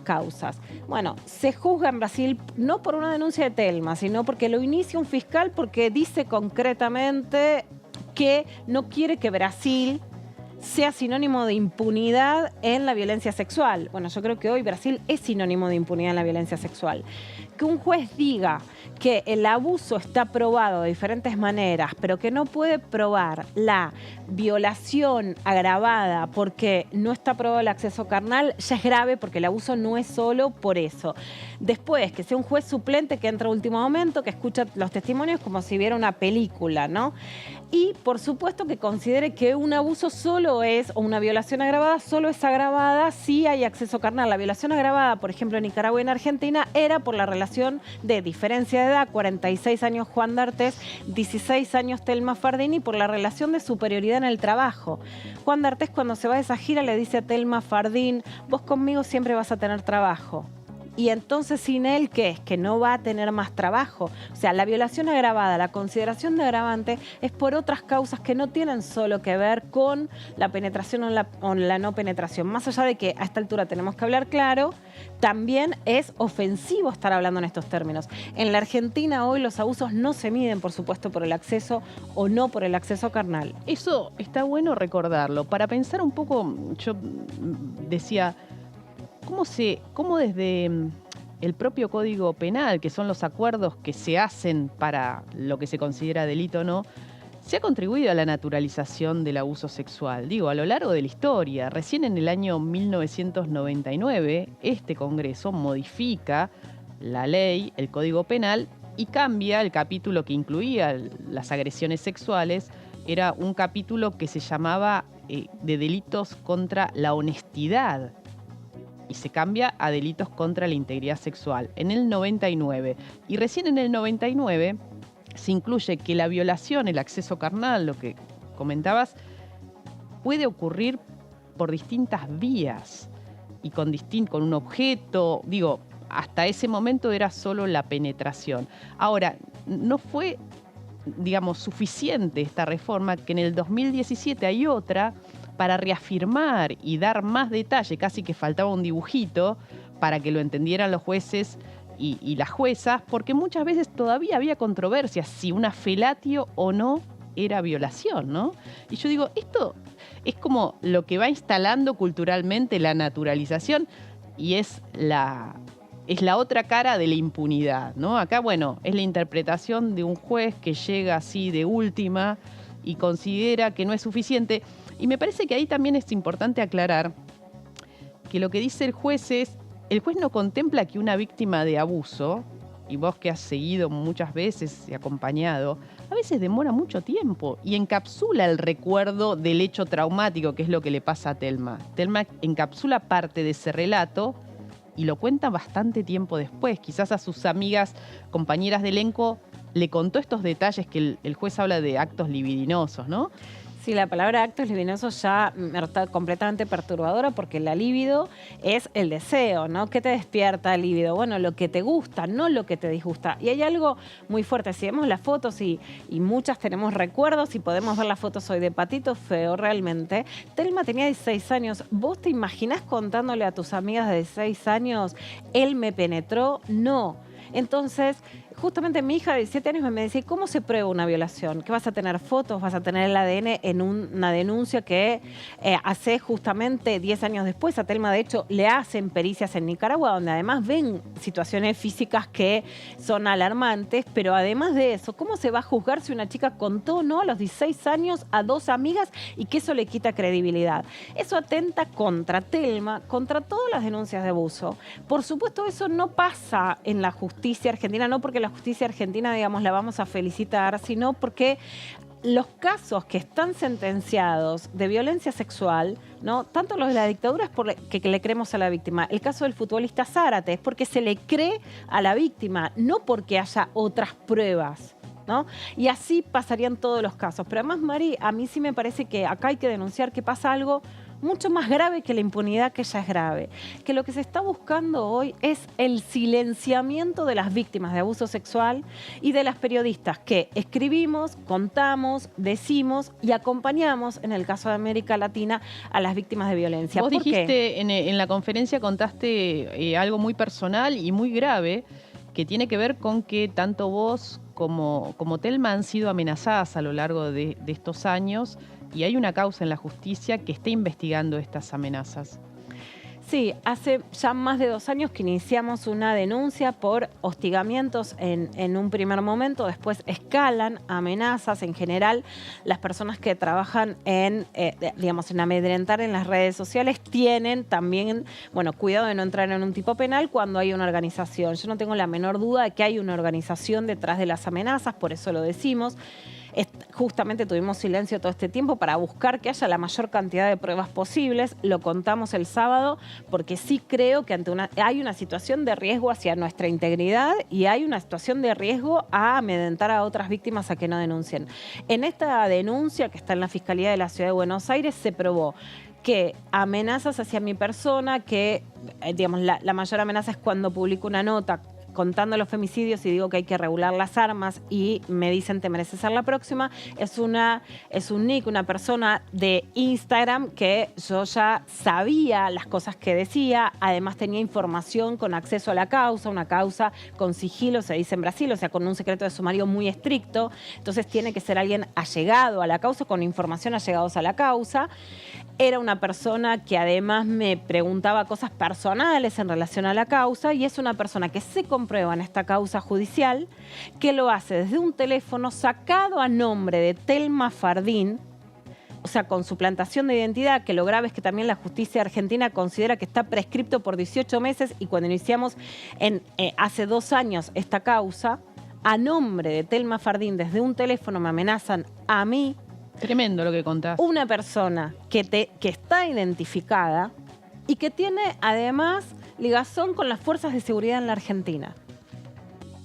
[SPEAKER 3] causas. Bueno, se juzga en Brasil no por una denuncia de Telma, sino porque lo inicia un fiscal porque dice concretamente que no quiere que Brasil sea sinónimo de impunidad en la violencia sexual. Bueno, yo creo que hoy Brasil es sinónimo de impunidad en la violencia sexual. Que un juez diga que el abuso está probado de diferentes maneras, pero que no puede probar la violación agravada porque no está probado el acceso carnal, ya es grave porque el abuso no es solo por eso. Después, que sea un juez suplente que entra a último momento, que escucha los testimonios como si viera una película, ¿no? Y, por supuesto, que considere que un abuso solo es, o una violación agravada solo es agravada si hay acceso carnal. La violación agravada, por ejemplo, en Nicaragua y en Argentina, era por la relación de diferencia de edad, 46 años Juan D'Artés, 16 años Telma Fardín, y por la relación de superioridad en el trabajo. Juan D'Artés, cuando se va de esa gira, le dice a Telma Fardín, vos conmigo siempre vas a tener trabajo. Y entonces sin él, ¿qué es? Que no va a tener más trabajo. O sea, la violación agravada, la consideración de agravante es por otras causas que no tienen solo que ver con la penetración o la no penetración. Más allá de que a esta altura tenemos que hablar claro, también es ofensivo estar hablando en estos términos. En la Argentina hoy los abusos no se miden, por supuesto, por el acceso o no por el acceso carnal.
[SPEAKER 1] Eso está bueno recordarlo. Para pensar un poco, yo decía, ¿cómo desde el propio Código Penal, que son los acuerdos que se hacen para lo que se considera delito o no, se ha contribuido a la naturalización del abuso sexual? Digo, a lo largo de la historia. Recién en el año 1999, este Congreso modifica la ley, el Código Penal, y cambia el capítulo que incluía las agresiones sexuales. Era un capítulo que se llamaba de delitos contra la honestidad, y se cambia a delitos contra la integridad sexual en el 99. Y recién en el 99 se incluye que la violación, el acceso carnal, lo que comentabas, puede ocurrir por distintas vías y con un objeto. Digo, hasta ese momento era solo la penetración. Ahora, no fue, digamos, suficiente esta reforma, que en el 2017 hay otra para reafirmar y dar más detalle, casi que faltaba un dibujito para que lo entendieran los jueces y las juezas, porque muchas veces todavía había controversias si una felatio o no era violación, ¿no? Y yo digo, esto es como lo que va instalando culturalmente la naturalización, y es la otra cara de la impunidad, ¿no? Acá, bueno, es la interpretación de un juez que llega así de última y considera que no es suficiente. Y me parece que ahí también es importante aclarar que lo que dice el juez es, el juez no contempla que una víctima de abuso, y vos que has seguido muchas veces y acompañado, a veces demora mucho tiempo y encapsula el recuerdo del hecho traumático, que es lo que le pasa a Telma. Telma encapsula parte de ese relato y lo cuenta bastante tiempo después. Quizás a sus amigas, compañeras de elenco, le contó estos detalles que el juez habla de actos libidinosos, ¿no?
[SPEAKER 3] Sí, la palabra actos libidinosos ya está completamente perturbadora, porque la libido es el deseo, ¿no? ¿Qué te despierta el libido? Bueno, lo que te gusta, no lo que te disgusta. Y hay algo muy fuerte. Si vemos las fotos y muchas tenemos recuerdos y podemos ver las fotos hoy de Patito Feo, realmente. Telma tenía 16 años. ¿Vos te imaginás contándole a tus amigas de 16 años, él me penetró? No. Entonces, justamente mi hija de 17 años me decía, ¿cómo se prueba una violación? ¿Qué vas a tener fotos? ¿Vas a tener el ADN en una denuncia que hace justamente 10 años después? A Telma, de hecho, le hacen pericias en Nicaragua, donde además ven situaciones físicas que son alarmantes, pero además de eso, ¿cómo se va a juzgar si una chica contó no a los 16 años a 2 amigas y que eso le quita credibilidad? Eso atenta contra Telma, contra todas las denuncias de abuso. Por supuesto, eso no pasa en la justicia argentina, no porque la justicia argentina, digamos, la vamos a felicitar, sino porque los casos que están sentenciados de violencia sexual, ¿no? Tanto los de la dictadura es porque le creemos a la víctima. El caso del futbolista Zárate es porque se le cree a la víctima, no porque haya otras pruebas, ¿no? Y así pasarían todos los casos. Pero además, Mari, a mí sí me parece que acá hay que denunciar que pasa algo mucho más grave que la impunidad, que ya es grave. Que lo que se está buscando hoy es el silenciamiento de las víctimas de abuso sexual y de las periodistas que escribimos, contamos, decimos y acompañamos, en el caso de América Latina, a las víctimas de violencia.
[SPEAKER 1] Vos dijiste en la conferencia, contaste algo muy personal y muy grave que tiene que ver con que tanto vos como Telma han sido amenazadas a lo largo de estos años y hay una causa en la justicia que está investigando estas amenazas.
[SPEAKER 3] Sí, hace ya más de 2 años que iniciamos una denuncia por hostigamientos en un primer momento, después escalan amenazas. En general, las personas que trabajan en amedrentar en las redes sociales tienen también, cuidado de no entrar en un tipo penal cuando hay una organización. Yo no tengo la menor duda de que hay una organización detrás de las amenazas, por eso lo decimos. Justamente tuvimos silencio todo este tiempo para buscar que haya la mayor cantidad de pruebas posibles. Lo contamos el sábado porque sí creo que hay una situación de riesgo hacia nuestra integridad y hay una situación de riesgo a amedrentar a otras víctimas a que no denuncien. En esta denuncia que está en la Fiscalía de la Ciudad de Buenos Aires se probó que amenazas hacia mi persona, que la mayor amenaza es cuando publico una nota contando los femicidios y digo que hay que regular las armas y me dicen te mereces ser la próxima, es un nick, una persona de Instagram que yo ya sabía las cosas que decía, además tenía información con acceso a la causa, una causa con sigilo, se dice en Brasil, o sea, con un secreto de sumario muy estricto, entonces tiene que ser alguien allegado a la causa, con información allegados a la causa. Era una persona que además me preguntaba cosas personales en relación a la causa y es una persona que se comprueba en esta causa judicial, que lo hace desde un teléfono sacado a nombre de Telma Fardín, o sea, con suplantación de identidad, que lo grave es que también la justicia argentina considera que está prescripto por 18 meses y cuando iniciamos hace 2 años esta causa, a nombre de Telma Fardín, desde un teléfono me amenazan a mí.
[SPEAKER 1] Tremendo lo que contás.
[SPEAKER 3] Una persona que está identificada y que tiene además ligazón con las fuerzas de seguridad en la Argentina.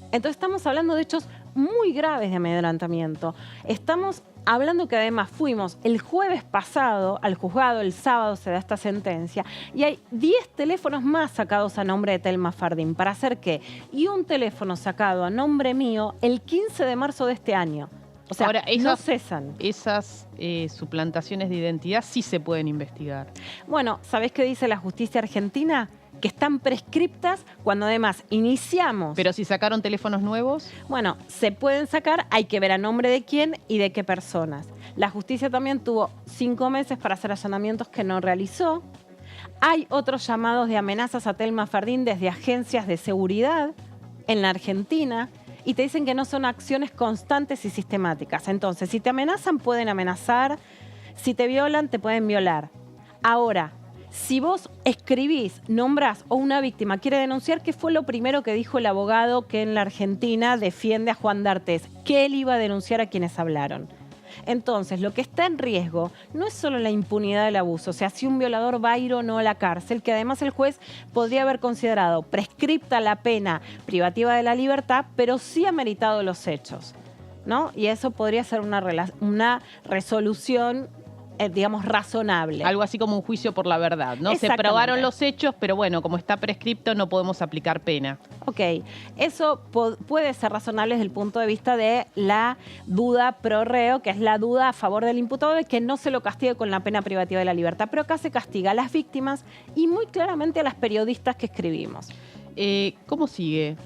[SPEAKER 3] Entonces estamos hablando de hechos muy graves de amedrentamiento. Estamos hablando que además fuimos el jueves pasado al juzgado, el sábado se da esta sentencia, y hay 10 teléfonos más sacados a nombre de Telma Fardín. ¿Para hacer qué? Y un teléfono sacado a nombre mío el 15 de marzo de este año. O sea, ahora, no cesan.
[SPEAKER 1] Esas suplantaciones de identidad sí se pueden investigar.
[SPEAKER 3] Bueno, ¿sabés qué dice la justicia argentina? Que están prescriptas cuando además iniciamos.
[SPEAKER 1] Pero si sacaron teléfonos nuevos.
[SPEAKER 3] Bueno, se pueden sacar, hay que ver a nombre de quién y de qué personas. La justicia también tuvo 5 meses para hacer allanamientos que no realizó. Hay otros llamados de amenazas a Telma Fardín desde agencias de seguridad en la Argentina. Y te dicen que no son acciones constantes y sistemáticas. Entonces, si te amenazan, pueden amenazar. Si te violan, te pueden violar. Ahora, si vos escribís, nombrás o una víctima quiere denunciar, ¿qué fue lo primero que dijo el abogado que en la Argentina defiende a Juan D'Artés? Que él iba a denunciar a quienes hablaron. Entonces, lo que está en riesgo no es solo la impunidad del abuso, o sea, si un violador va a ir o no a la cárcel, que además el juez podría haber considerado prescripta la pena privativa de la libertad, pero sí ha meritado los hechos, ¿no? Y eso podría ser una resolución razonable.
[SPEAKER 1] Algo así como un juicio por la verdad, ¿no? Se probaron los hechos, pero bueno, como está prescripto no podemos aplicar pena.
[SPEAKER 3] Ok, eso puede ser razonable desde el punto de vista de la duda pro reo, que es la duda a favor del imputado de que no se lo castigue con la pena privativa de la libertad, pero acá se castiga a las víctimas y muy claramente a las periodistas que escribimos.
[SPEAKER 1] ¿Cómo sigue?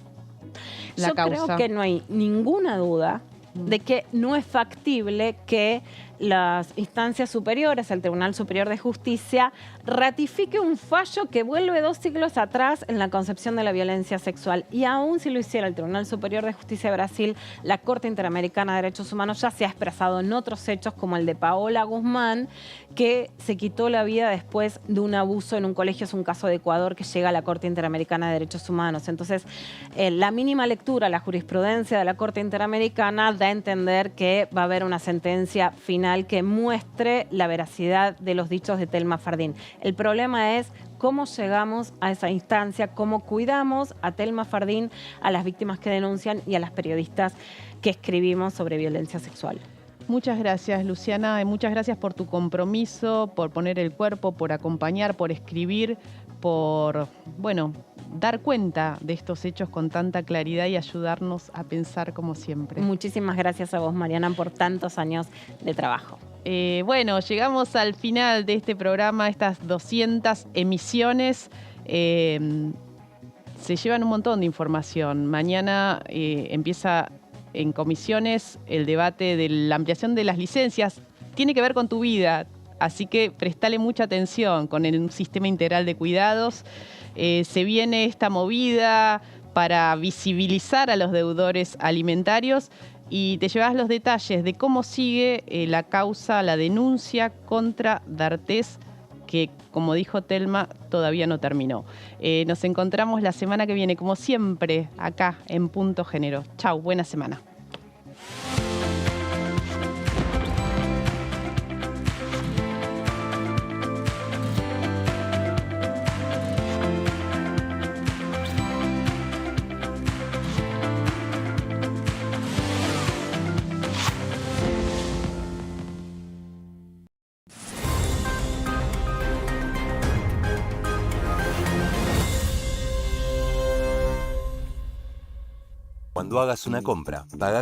[SPEAKER 3] Yo creo que no hay ninguna duda de que no es factible que las instancias superiores, el Tribunal Superior de Justicia, ratifique un fallo que vuelve 2 siglos atrás en la concepción de la violencia sexual. Y aún si lo hiciera el Tribunal Superior de Justicia de Brasil, la Corte Interamericana de Derechos Humanos ya se ha expresado en otros hechos, como el de Paola Guzmán, que se quitó la vida después de un abuso en un colegio. Es un caso de Ecuador que llega a la Corte Interamericana de Derechos Humanos. Entonces, la mínima lectura, la jurisprudencia de la Corte Interamericana da a entender que va a haber una sentencia final que muestre la veracidad de los dichos de Thelma Fardín. El problema es cómo llegamos a esa instancia, cómo cuidamos a Thelma Fardín, a las víctimas que denuncian y a las periodistas que escribimos sobre violencia sexual.
[SPEAKER 1] Muchas gracias, Luciana, y muchas gracias por tu compromiso, por poner el cuerpo, por acompañar, por escribir, por, dar cuenta de estos hechos con tanta claridad y ayudarnos a pensar como siempre.
[SPEAKER 3] Muchísimas gracias a vos, Mariana, por tantos años de trabajo.
[SPEAKER 1] Llegamos al final de este programa, estas 200 emisiones. Se llevan un montón de información. Mañana empieza en comisiones el debate de la ampliación de las licencias. Tiene que ver con tu vida, así que prestale mucha atención con el sistema integral de cuidados. Se viene esta movida para visibilizar a los deudores alimentarios y te llevas los detalles de cómo sigue la causa, la denuncia contra D'Artés, que, como dijo Thelma, todavía no terminó. Nos encontramos la semana que viene, como siempre, acá en Punto Género. Chau, buena semana.
[SPEAKER 18] Cuando hagas una compra, paga